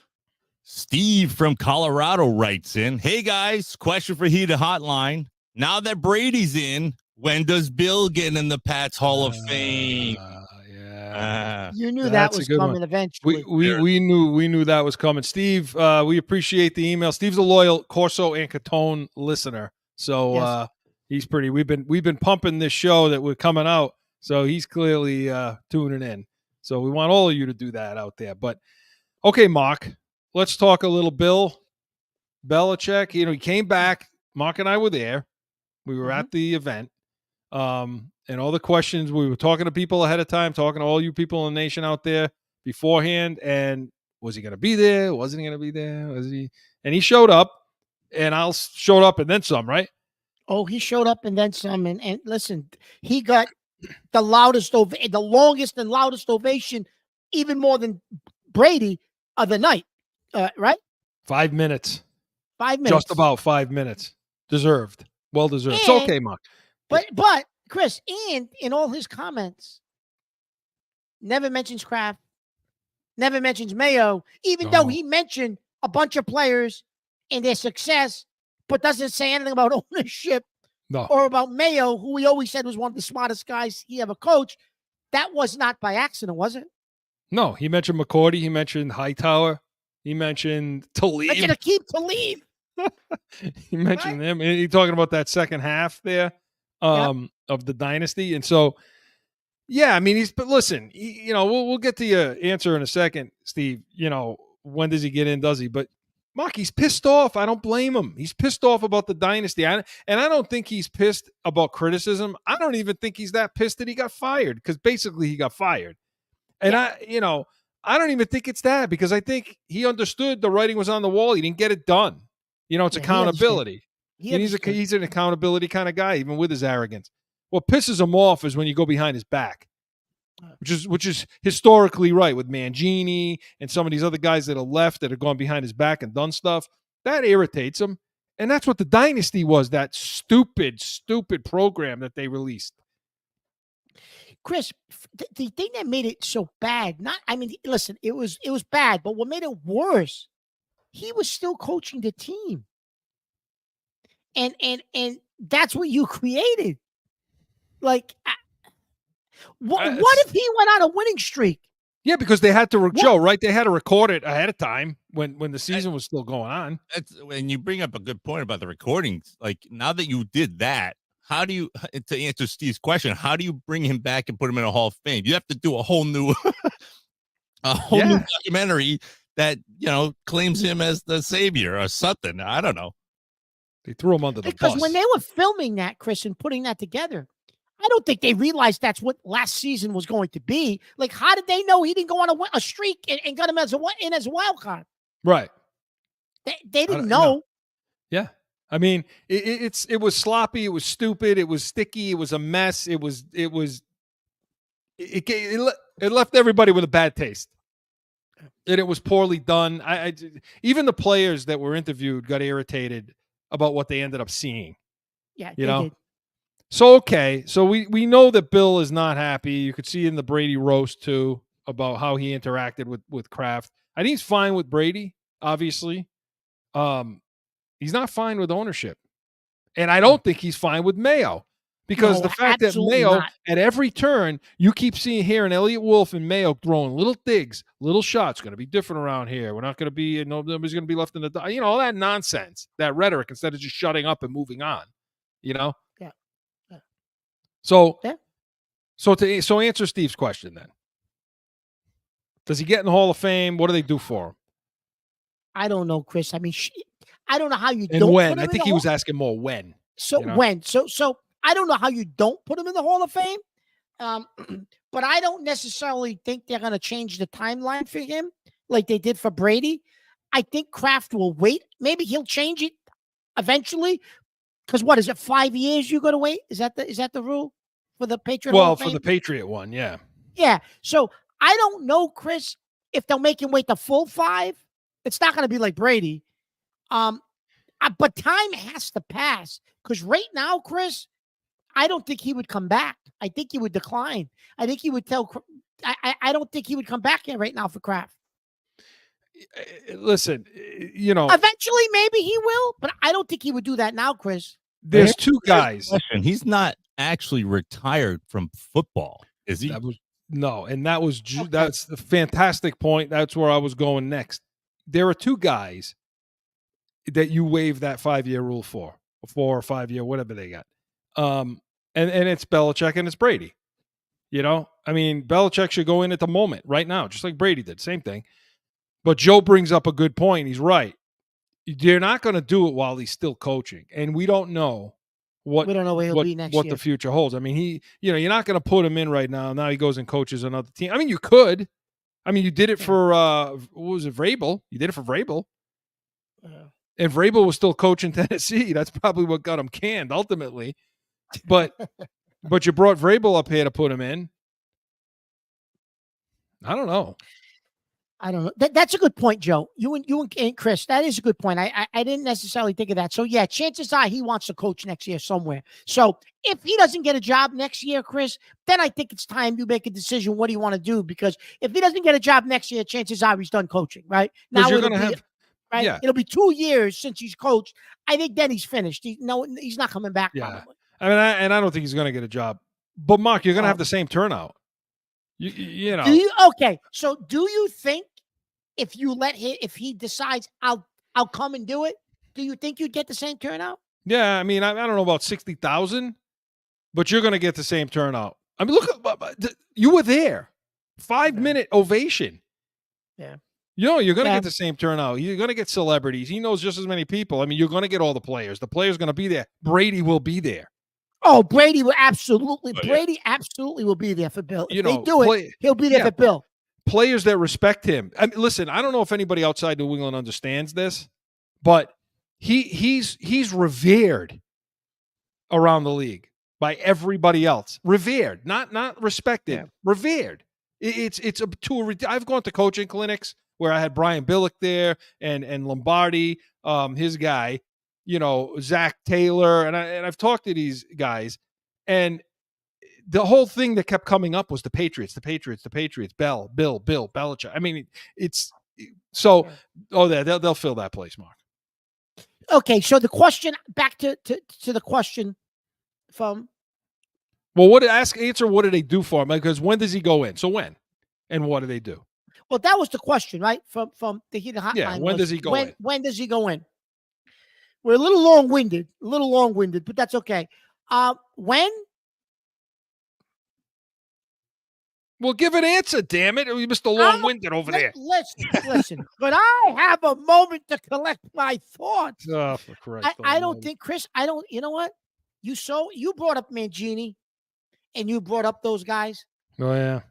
Steve from Colorado writes in, hey guys, question for Heated Hotline. Now that Brady's in, when does Bill get in the Pats Hall of Fame? You knew that was coming eventually. We knew that was coming. Steve, we appreciate the email. Steve's a loyal Corso and Catone listener. So he's pretty, we've been pumping this show that we're coming out. So he's clearly tuning in. So we want all of you to do that out there. But okay, Mark. Let's talk a little Bill Belichick. You know, he came back. Mark and I were there. We were at the event. And all the questions, we were talking to people ahead of time, talking to all you people in the nation out there beforehand. And was he going to be there? Wasn't he going to be there? Was he? And he showed up, and Al showed up and then some, right? Oh, he showed up and then some. And listen, he got the longest and loudest ovation, even more than Brady of the night. Right? 5 minutes. 5 minutes. Just about 5 minutes. Deserved. Well deserved. It's And- okay, Mark. But Chris, and in all his comments, never mentions Kraft, never mentions Mayo, even though No. he mentioned a bunch of players and their success, but doesn't say anything about ownership No. or about Mayo, who we always said was one of the smartest guys he ever coached. That was not by accident, was it? No, he mentioned McCourty. He mentioned Hightower. He mentioned Talib. Mentioned to keep to leave. He mentioned him. And he's talking about that second half there of the dynasty. And so, yeah, I mean, but listen, we'll get to your answer in a second, Steve. When does he get in? Does he? But Mark, he's pissed off. I don't blame him. He's pissed off about the dynasty. And I don't think he's pissed about criticism. I don't even think he's that pissed that he got fired, because basically he got fired. And I don't even think it's that, because I think he understood the writing was on the wall. He didn't get it done. It's accountability. He's an accountability kind of guy, even with his arrogance. What pisses him off is when you go behind his back, which is historically right with Mangini and some of these other guys that are left that have gone behind his back and done stuff. That irritates him. And that's what the dynasty was, that stupid program that they released. Chris, the thing that made it so bad, listen, it was bad, but what made it worse, he was still coaching the team. And that's what you created. Like, what if he went on a winning streak? Yeah, because they had to, Joe, right? They had to record it ahead of time when the season was still going on. And you bring up a good point about the recordings. Like, now that you did that, how do you, to answer Steve's question, how do you bring him back and put him in a Hall of Fame? You have to do a whole new, new documentary that, claims him as the savior or something. I don't know. They threw him under the bus. Because when they were filming that, Chris, and putting that together, I don't think they realized that's what last season was going to be. Like, how did they know he didn't go on a streak and got him as a wild card? Right. They didn't know. Yeah. I mean, it was sloppy. It was stupid. It was sticky. It was a mess. It left everybody with a bad taste. And it was poorly done. I even the players that were interviewed got irritated about what they ended up seeing. Yeah, you they know. did. So okay, so we know that Bill is not happy. You could see in the Brady roast too about how he interacted with Kraft. I think he's fine with Brady, obviously. He's not fine with ownership, and I don't think he's fine with Mayo, because the fact that Mayo at every turn you keep hearing Elliott Wolf and Mayo throwing little digs, little shots. Going to be different around here. We're not going to be nobody's going to be left in the all that nonsense, that rhetoric, instead of just shutting up and moving on. Yeah. So answer Steve's question then. Does he get in the Hall of Fame? What do they do for him? I don't know, Chris. I mean, I don't know how you and don't. When I think he was asking more when. So when? So I don't know how you don't put him in the Hall of Fame. But I don't necessarily think they're going to change the timeline for him like they did for Brady. I think Kraft will wait. Maybe he'll change it eventually. Because what is it? 5 years you got to wait? Is that the rule for the Patriot? Well, for the Patriot one, yeah. Yeah. So I don't know, Chris, if they'll make him wait the full 5. It's not going to be like Brady. But time has to pass, because right now, Chris, I don't think he would come back. I think he would decline. I think he would tell. I don't think he would come back here right now for Kraft. Listen, eventually maybe he will, but I don't think he would do that now, Chris. There's two guys. He's not actually retired from football, is he? That's a fantastic point. That's where I was going next. There are two guys that you waive that 5-year rule for, 4 or 5 year, whatever they got. And it's Belichick and it's Brady. I mean, Belichick should go in at the moment right now, just like Brady did. Same thing. But Joe brings up a good point. He's right. They're not going to do it while he's still coaching, and we don't know where he'll be next year. What the future holds. I mean, you're not going to put him in right now. Now he goes and coaches another team. I mean, you could. I mean, you did it for what was it, Vrabel? You did it for Vrabel. And Vrabel was still coaching Tennessee. That's probably what got him canned ultimately. But you brought Vrabel up here to put him in. I don't know. I don't know. That's a good point, Joe. You and Chris, that is a good point. I didn't necessarily think of that. So yeah, chances are he wants to coach next year somewhere. So if he doesn't get a job next year, Chris, then I think it's time you make a decision. What do you want to do? Because if he doesn't get a job next year, chances are he's done coaching, right? Now you're it'll going to be, have, right. yeah. It'll be 2 years since he's coached. I think then he's finished. He's not coming back. Yeah. Probably. I mean, I don't think he's going to get a job. But Mark, you're going to have the same turnout. You know. Okay. So do you think if you let him, if he decides I'll come and do it, do you think you'd get the same turnout? Yeah, I mean, I don't know about 60,000, but you're going to get the same turnout. I mean, look, you were there. 5-minute ovation. Yeah. You know, you're going to get the same turnout. You're going to get celebrities. He knows just as many people. I mean, you're going to get all the players. The players going to be there. Brady will be there. Oh, Brady will absolutely. Brady absolutely will be there for Bill. If they do it, he'll be there for Bill. Players that respect him. I mean, listen, I don't know if anybody outside New England understands this, but he's revered around the league by everybody else. Revered, not respected. Yeah. Revered. I've gone to coaching clinics where I had Brian Billick there and Lombardi, his guy, you know, Zach Taylor, and I've talked to these guys, and the whole thing that kept coming up was the Patriots, Bill, Belichick. I mean, it's so. Oh, they'll fill that place, Mark. Okay, so the question back to the question from. Well, answer what do they do for him? Because when does he go in? So when, and what do they do? Well, that was the question, right? From the hotline. Yeah, when does he go in? When does he go in? We're a little long-winded, but that's okay. When? Well, give an answer, damn it. You Mr. Long-winded over there. Listen. But I have a moment to collect my thoughts. Oh, for Christ. I don't think, Chris, you know what? You brought up Mangini, and you brought up those guys. Oh, yeah.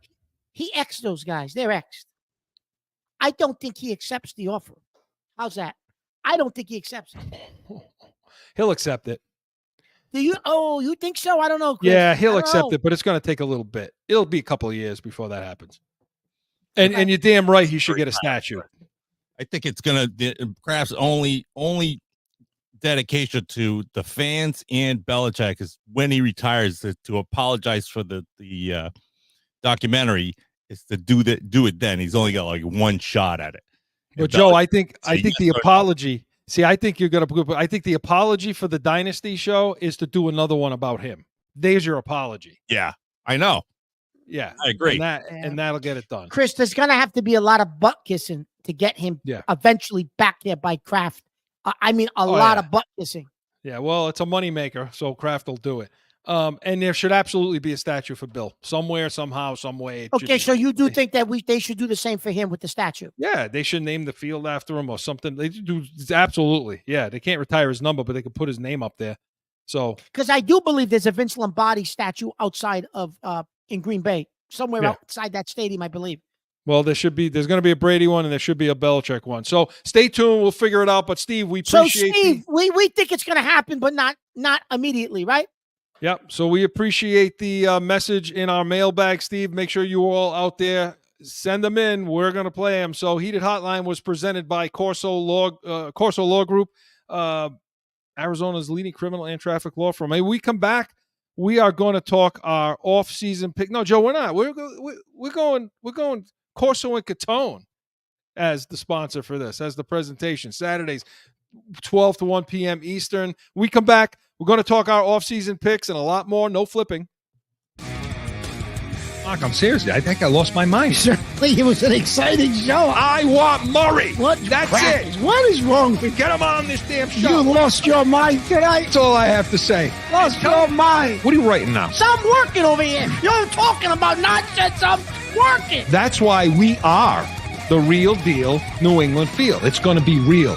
He X'd those guys. They're X'd. I don't think he accepts the offer. How's that? I don't think he accepts it. He'll accept it. Do you? Oh, you think so? I don't know, Chris. Yeah, he'll accept it, but it's going to take a little bit. It'll be a couple of years before that happens. And you're damn right he should get a statue. I think it's going to perhaps only dedication to the fans and Belichick is when he retires to apologize for the documentary is to do it then. He's only got like one shot at it. But Joe, I think the apology. See, I think the apology for the Dynasty show is to do another one about him. There's your apology. Yeah, I know. Yeah, I agree. And that'll get it done. Chris, there's going to have to be a lot of butt kissing to get him eventually back there by Kraft. A lot of butt kissing. Yeah, well, it's a moneymaker, so Kraft will do it. And there should absolutely be a statue for Bill somewhere, somehow, some way. Okay, so you do think that they should do the same for him with the statue? Yeah, they should name the field after him or something. They do absolutely. Yeah, they can't retire his number, but they could put his name up there. So, because I do believe there's a Vince Lombardi statue outside of in Green Bay, somewhere outside that stadium, I believe. Well, there's going to be a Brady one, and there should be a Belichick one. So stay tuned. We'll figure it out. But Steve, we appreciate. So Steve, we think it's going to happen, but not immediately, right? Yep. So we appreciate the message in our mailbag, Steve. Make sure you all out there send them in. We're going to play them. So Heated Hotline was presented by Corso Law Group, Arizona's leading criminal and traffic law firm. When we come back, we are going to talk our off-season pick. No, Joe, we're not. We're going Corso and Catone as the sponsor for this, as the presentation. Saturdays, 12 to 1 p.m. Eastern. We come back. We're going to talk our off-season picks and a lot more. No flipping. Mark, I'm serious. I think I lost my mind. Certainly, it was an exciting show. I want Murray. That's crap? It. What is wrong with Get him on this damn show. You lost your mind tonight. That's all I have to say. Lost your mind. What are you writing now? So I'm working over here. You're talking about nonsense. I'm working. That's why we are the real deal New England feel. It's going to be real.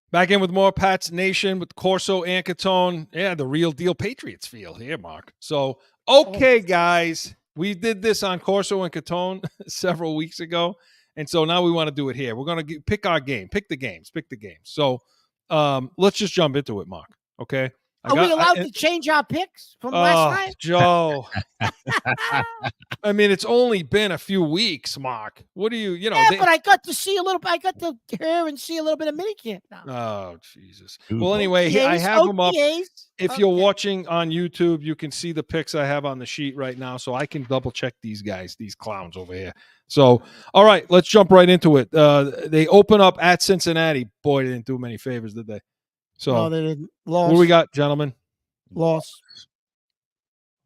Back in with more Pats Nation with Corso and Catone. Yeah, the real deal Patriots feel here, Mark. So, okay, guys, we did this on Corso and Catone several weeks ago, and so now we want to do it here. We're going to pick our game, pick the games. So let's just jump into it, Mark, okay? Are we allowed to change our picks from last night? Joe. I mean, it's only been a few weeks, Mark. What do you know? Yeah, but I got to see a little. I got to hear and see a little bit of minicamp now. Oh, Jesus. Ooh. Well, anyway, I have them up. If Okay. you're watching on YouTube, you can see the picks I have on the sheet right now, so I can double check these guys, these clowns over here. So, all right, let's jump right into it. They open up at Cincinnati. Boy, they didn't do many favors, did they? So, No, they didn't. Lost. what do we got, gentlemen? Lost.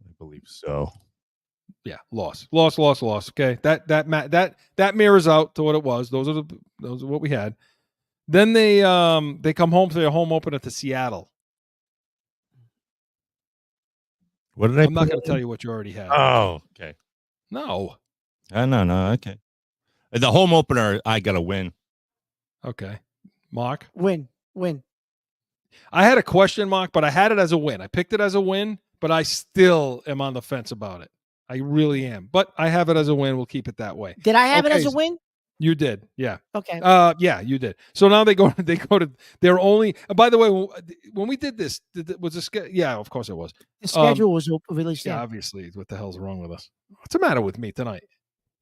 I believe so. Yeah, loss. Okay, that mirrors out to what it was. Those are what we had. Then they come home for their home opener to Seattle. What did I? I'm not going to tell you what you already had. Oh, okay. No. No. Okay. The home opener, I got to win. Okay. Mark? Win. I had a question mark, but I had it as a win. I picked it as a win, but I still am on the fence about it. I really am. But I have it as a win. We'll keep it that way. Did I have it as a win? You did. Yeah. Okay. Yeah, you did. So now they go to they're only by the way, when we did this, was this yeah, of course it was. The schedule was released. Yeah, Yeah. obviously. What the hell's wrong with us? What's the matter with me tonight?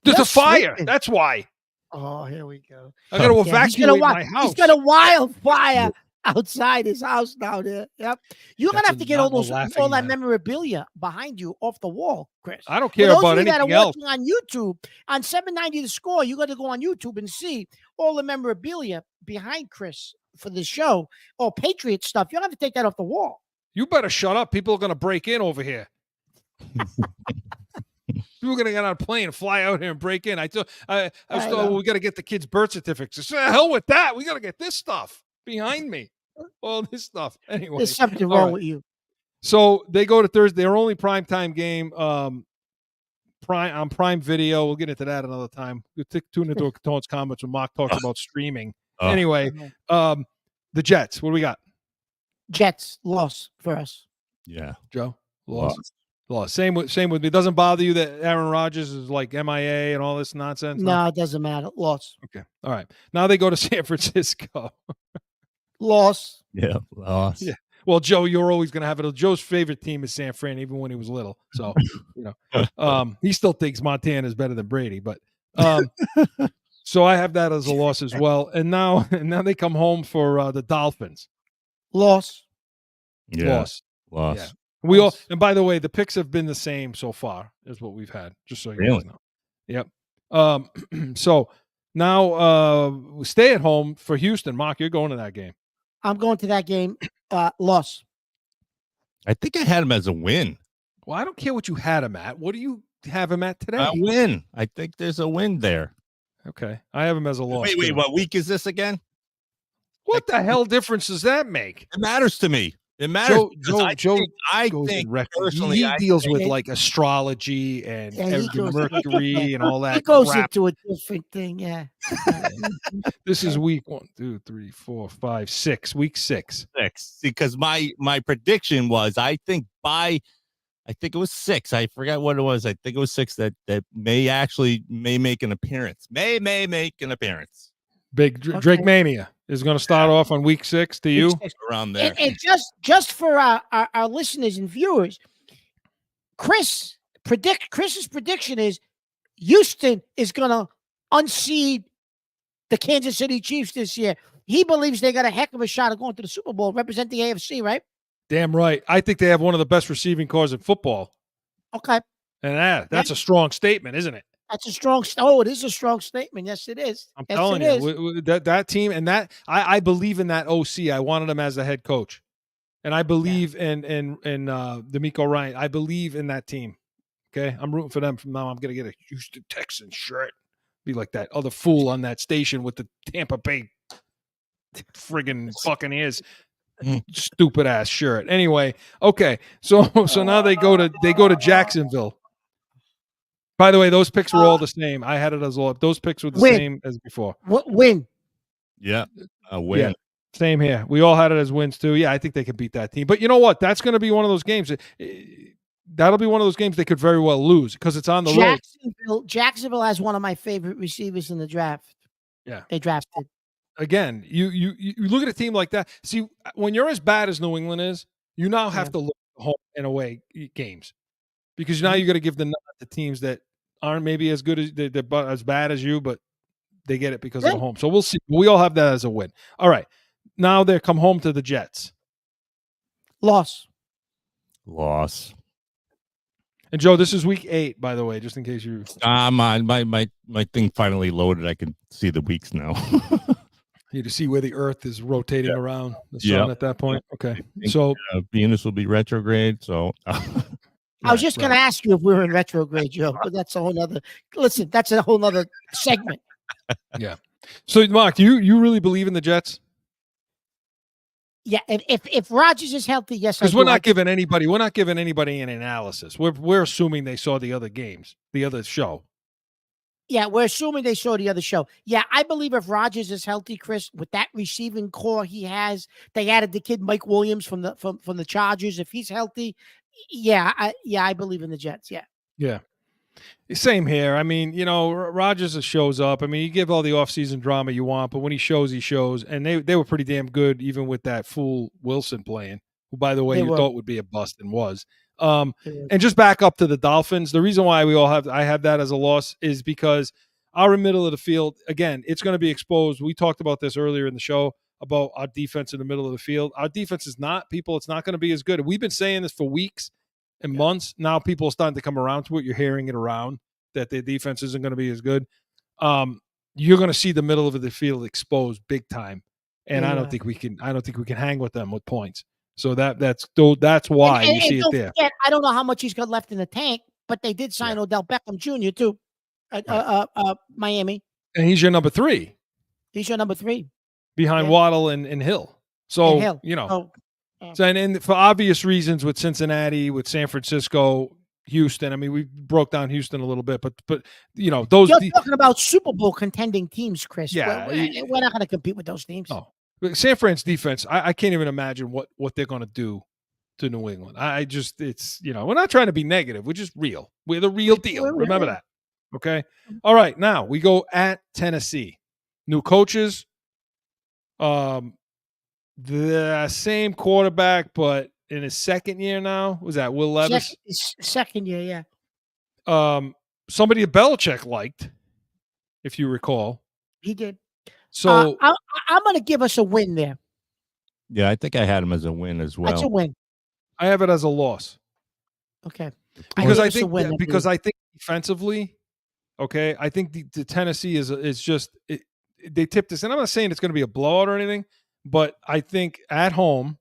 You're There's a fire. sleeping. That's why. Oh, here we go. I got to Yeah, evacuate my house. He's got a wildfire outside his house down there. Yep. You're gonna That's have to get all not those no laughing all that matter. memorabilia behind you off the wall, Chris. I don't For care those about of you that anything are else. watching on YouTube on 790 The Score, you got to go on YouTube and see all the memorabilia behind Chris for the show. All Patriot stuff. You don't have to take that off the wall. You better shut up. People are going to break in over here. People are going to get on a plane and fly out here and break in. I was I told, know. we got to get the kids' birth certificates. I said, hell with that. We got to get this stuff behind me. All this stuff. Anyway. There's something all wrong right. with you. So they go to Thursday. Their only primetime game on Prime Video. We'll get into that another time. We'll tune into Catone's comments when Mark talks about streaming. Anyway, the Jets. What do we got? Jets loss for us. Yeah. Joe? Lost. Same with me. It doesn't bother you that Aaron Rodgers is like MIA and all this nonsense? No, it doesn't matter. Loss. Okay. All right. Now they go to San Francisco. Loss. Yeah. Lost. Yeah. Well, Joe, you're always going to have it. Joe's favorite team is San Fran, even when he was little. So, he still thinks Montana is better than Brady. But so I have that as a loss as well. And now they come home for the Dolphins. Loss. Yeah. Loss. Yeah. Yeah. We all, and by the way, the picks have been the same so far as what we've had. Just so you guys know. Yep. So now we stay at home for Houston. Mark, you're going to that game. I'm going to that game. Loss. I think I had him as a win. Well, I don't care what you had him at. What do you have him at today? A win. I think there's a win there. Okay. I have him as a loss. Wait, what week is this again? What the hell difference does that make? It matters to me. It matters. Joe I goes think and wrecks it. personally, he deals with think- like astrology and Yeah, he goes- Mercury and all that. It goes crap. into a different thing. Yeah. This is week 1, 2, 3, 4, 5, 6. Week 6. 6 because my prediction was I think it was 6. I forgot what it was. I think it was 6 that may make an appearance. May make an appearance Big Okay. Drake Mania is going to start off on week 6 to you. around there. And just for our listeners and viewers, Chris's prediction is Houston is going to unseed the Kansas City Chiefs this year. He believes they got a heck of a shot of going to the Super Bowl, represent the AFC, right? Damn right. I think they have one of the best receiving corps in football. Okay. And that's a strong statement, isn't it? That's a strong. Oh, it is a strong statement. Yes, it is. I'm Yes, telling it you, is. that team and that I believe in that OC. I wanted him as the head coach, and I believe in D'Amico Ryan. I believe in that team. Okay, I'm rooting for them from now. I'm gonna get a Houston Texans shirt. Be like that other fool on that station with the Tampa Bay friggin' Buccaneers stupid ass shirt. Anyway, okay, so now they go to Jacksonville. By the way, those picks were all the same. I had it as all. Those picks were the Win. same as before. Win. Yeah, a win. Yeah. Same here. We all had it as wins too. Yeah, I think they could beat that team. But you know what? That's going to be one of those games. That'll be one of those games they could very well lose because it's on the road. Jacksonville has one of my favorite receivers in the draft. Yeah. They drafted. Again, you look at a team like that. See, when you're as bad as New England is, You now have Yeah. to look at home and away games because now you got to give the nod to teams that aren't maybe as good as they're as bad as you, but they get it because of the Right. home. So we'll see. We all have that as a win. All right. Now they come home to the Jets. Loss. Loss. And Joe, this is week 8, by the way, just in case you. My thing finally loaded. I can see the weeks now. You to see where the Earth is rotating around the sun Yeah. at that point. Okay, think, so Venus will be retrograde. So I was just going to ask you if we were in retrograde, Joe, but that's a whole nother. Listen, that's a whole nother segment. So, Mark, do you really believe in the Jets? Yeah, if Rodgers is healthy, yes, Because I we're do. not giving anybody an analysis. We're assuming they saw the other games, the other show. Yeah, we're assuming they saw the other show. Yeah, I believe if Rodgers is healthy, Chris, with that receiving core he has, they added the kid Mike Williams from the Chargers. If he's healthy, I believe in the Jets. Yeah. Same here. I mean, Rodgers shows up. I mean, you give all the offseason drama you want, but when he shows, he shows. And they were pretty damn good, even with that fool Wilson playing, who, by the way, They you were. thought would be a bust and was. And just back up to the Dolphins. The reason why I have that as a loss is because our middle of the field, again, it's going to be exposed. We talked about this earlier in the show about our defense in the middle of the field. Our defense is not, it's not going to be as good. We've been saying this for weeks and months. Now people are starting to come around to it. You're hearing it around that their defense isn't going to be as good. You're going to see the middle of the field exposed big time. And I don't think we can hang with them with points. So that's why you see it there. Forget, I don't know how much he's got left in the tank, but they did sign Odell Beckham Jr. too, Miami. And he's your number 3. He's your number 3 behind Waddle and Hill. So and for obvious reasons with Cincinnati, with San Francisco, Houston. I mean, we broke down Houston a little bit, but those. You're talking about Super Bowl contending teams, Chris. Yeah, we're not going to compete with those teams. No. San Fran's defense, I can't even imagine what they're going to do to New England. It's we're not trying to be negative. We're just real. We're the real deal. Remember that. Okay. All right. Now we go at Tennessee. New coaches. The same quarterback, but in his second year now. Was that Will Levis? Second year, yeah. Somebody Belichick liked, if you recall. He did. So I'm going to give us a win there. Yeah, I think I had him as a win as well. That's a win. I have it as a loss. Okay. Because I think defensively, okay, I think the Tennessee is just they tipped us, and I'm not saying it's going to be a blowout or anything, but I think at home,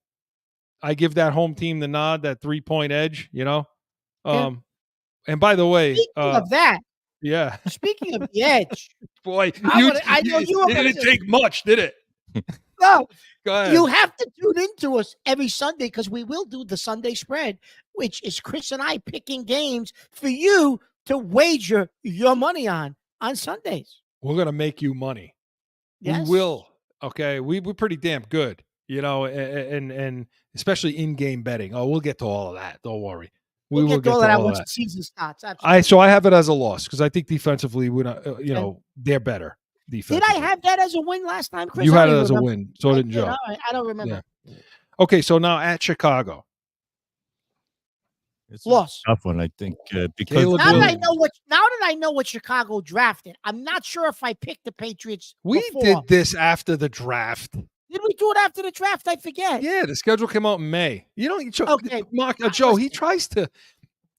I give that home team the nod, that 3-point edge, Yeah. And by the way, speaking of that, speaking of the edge, boy, I know you were it didn't take much, did it? No. Go ahead. You have to tune into us every Sunday because we will do the Sunday spread, which is Chris and I picking games for you to wager your money on Sundays. We're going to make you money. Yes. We will. Okay. We're pretty damn good, and especially in-game betting. Oh, we'll get to all of that. Don't worry. We will get to all of that once the season starts. Absolutely. So I have it as a loss because I think defensively, we're not, they're better. Did I have that as a win last time, Chris? You had it as a win. So didn't Joe. I don't remember. Yeah. Okay, so now at Chicago. It's Loss. A tough one, I think, because now that I know what Chicago drafted, I'm not sure if I picked the Patriots. We did this after the draft. Did we do it after the draft? I forget. Yeah, the schedule came out in May. Okay. Mark, Joe, he tries to.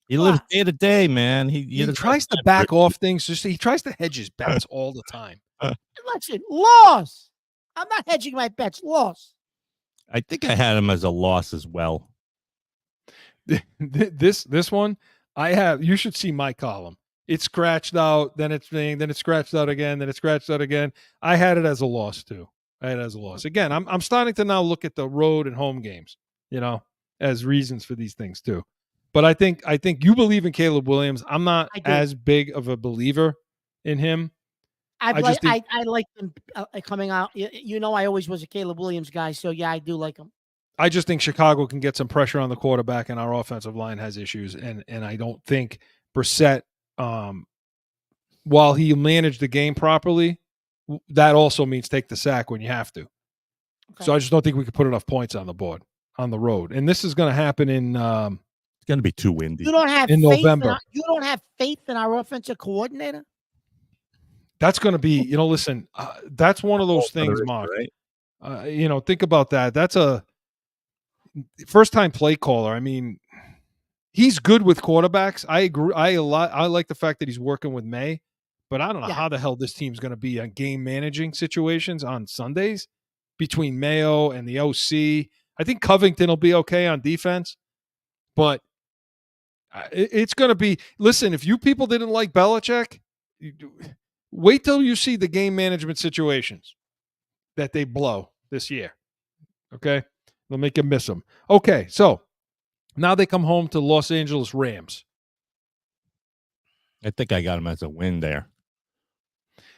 He lives day to day, man. He tries to back off things. He tries to hedge his bets all the time. Listen, loss. I'm not hedging my bets. Loss. I think I had him as a loss as well. This one, I have. You should see my column. It's scratched out, then it's scratched out again, then it's scratched out again. I had it as a loss too. Again, I'm starting to now look at the road and home games, as reasons for these things too. But I think you believe in Caleb Williams. I'm not as big of a believer in him. I like him coming out. I always was a Caleb Williams guy, so yeah, I do like him. I just think Chicago can get some pressure on the quarterback, and our offensive line has issues. And I don't think Brissett, while he managed the game properly, that also means take the sack when you have to. Okay. So I just don't think we could put enough points on the board. on the road, and this is going to happen in It's going to be too windy. You don't have In faith November. you don't have faith in our offensive coordinator? that's going to be, listen, that's one of those All for the things, rest, Mark. right? Think about that. That's a first-time play caller. I mean, he's good with quarterbacks. I agree. I like the fact that he's working with May, but I don't know Yeah. how the hell this team's going to be on game managing situations on Sundays between Mayo and the OC. I think Covington will be okay on defense, but it's going to be. Listen, if you people didn't like Belichick, wait till you see the game management situations that they blow this year. Okay, they'll make you miss them. Okay, so now they come home to Los Angeles Rams. I think I got him as a win there.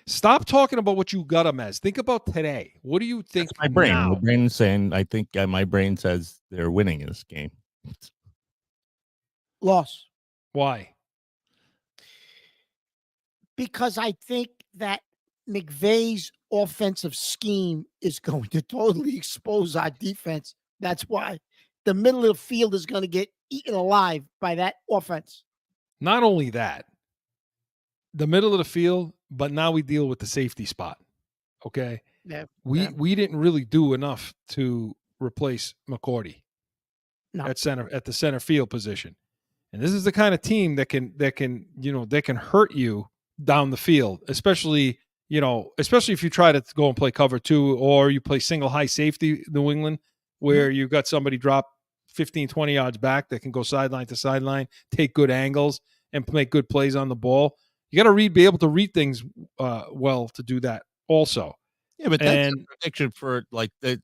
Stop talking about what you got them as. Think about today. What do you think? My brain. now? My brain's saying, I think my brain says they're winning this game. Loss. Why? Because I think that McVay's offensive scheme is going to totally expose our defense. That's why the middle of the field is going to get eaten alive by that offense. Not only that, the middle of the field, but now we deal with the safety spot. Okay, Yeah, we didn't really do enough to replace McCourty No. at the center field position, and this is the kind of team that can hurt you down the field, especially if you try to go and play cover 2 or you play single high safety New England, where you've got somebody drop 15, 20 yards back that can go sideline to sideline, take good angles, and make good plays on the ball. You got to be able to read things well to do that also. Yeah, but that's a prediction for like the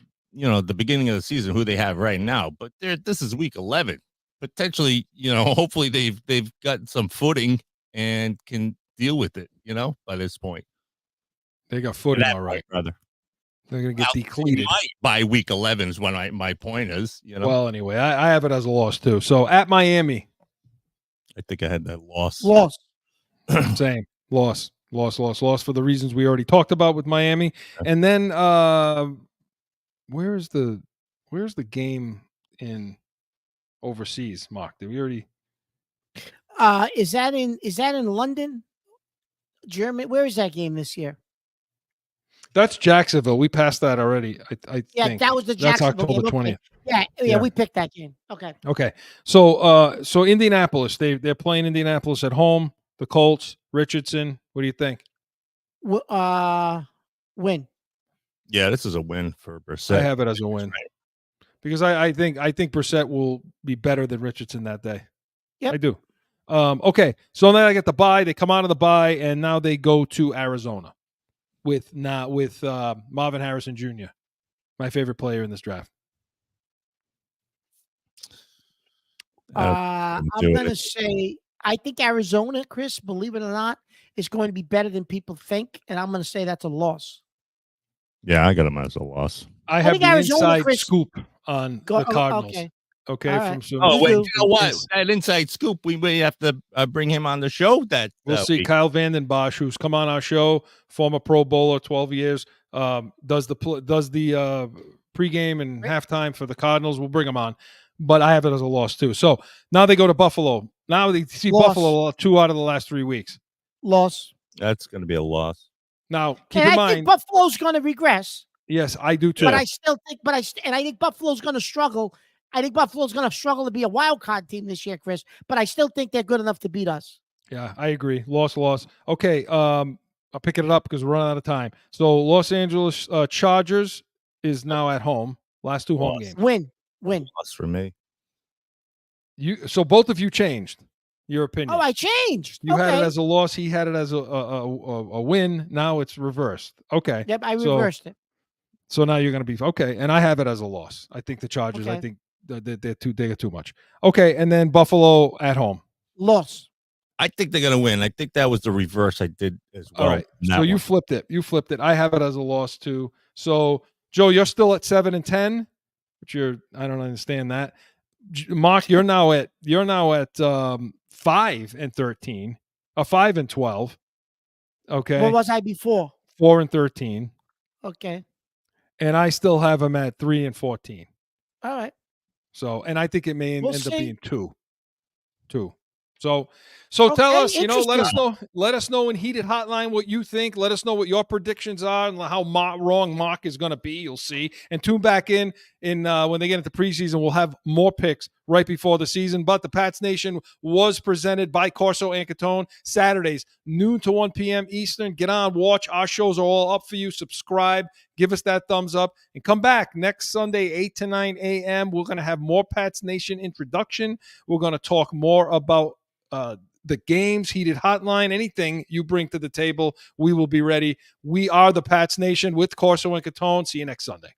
beginning of the season, who they have right now. But this is week 11. Potentially, hopefully they've got some footing and can deal with it, by this point. They got footing all right, brother. They're going to get depleted. By week 11 is when my point is, Well, anyway, I have it as a loss too. So at Miami. I think I had that loss. Loss. Same. Loss for the reasons we already talked about with Miami. And then where's the game in overseas, Mark? Did we already Is that in London? Germany? Where is that game this year? That's Jacksonville. We passed that already. I think that was the that's Jacksonville October game. 20th. Yeah, we picked that game. Okay. So Indianapolis, they're playing Indianapolis at home. The Colts, Richardson. What do you think? Win. Yeah, this is a win for Brissett. I have it as a win because I think Brissett will be better than Richardson that day. Yep. I do. Okay, so then I get the bye. They come out of the bye, and now they go to Arizona with Marvin Harrison Jr., my favorite player in this draft. I'm going to say I think Arizona, Chris, believe it or not, is going to be better than people think, and I'm going to say that's a loss. Yeah, I got them as a loss. I have the Arizona, inside Chris, scoop on the Cardinals. Okay. Right. From some. Oh, wait, you know what? That inside scoop, we may have to bring him on the show. We'll see. Week. Kyle Vanden Bosch, who's come on our show, former Pro Bowler, 12 years, does the pregame and halftime for the Cardinals. We'll bring him on, but I have it as a loss too. So now they go to Buffalo. Now they see Buffalo 2 out of the last 3 weeks. Loss. That's going to be a loss. Now keep in mind, I think Buffalo's going to regress. Yes, I do too. But I still think, and I think Buffalo's going to struggle. I think Buffalo's going to struggle to be a wild card team this year, Chris. But I still think they're good enough to beat us. Yeah, I agree. Loss. Okay, I'll pick it up because we're running out of time. So Los Angeles Chargers is now at home. Last 2 home games. Win. Loss for me. So both of you changed your opinion. Oh, I changed. You had it as a loss. He had it as a win. Now it's reversed. Okay. Yep, I reversed it. So now you're going to be okay. And I have it as a loss. I think the Chargers. Okay. I think they got too much. Okay, and then Buffalo at home. Loss. I think they're going to win. I think that was the reverse I did as well. All right. So you flipped it. I have it as a loss too. So Joe, you're still at 7-10, which I don't understand that. Mark, you're now at 5-13, 5-12. Okay. What was I before? 4-13. Okay. And I still have him at 3-14. All right. So, and I think it may We'll end up see. being two. So tell Okay, us, let us interesting. let us know in Heated Hotline what you think. Let us know what your predictions are and how wrong Mark is going to be. You'll see. And tune back in when they get into preseason. We'll have more picks right before the season. But the Pats Nation was presented by Corso and Catone Saturdays, noon to 1 p.m. Eastern. Get on, watch. Our shows are all up for you. Subscribe. Give us that thumbs up. And come back next Sunday, 8 to 9 a.m. We're going to have more Pats Nation introduction. We're going to talk more about the games, Heated Hotline, anything you bring to the table, we will be ready. We are the Pats Nation with Corso and Catone. See you next Sunday.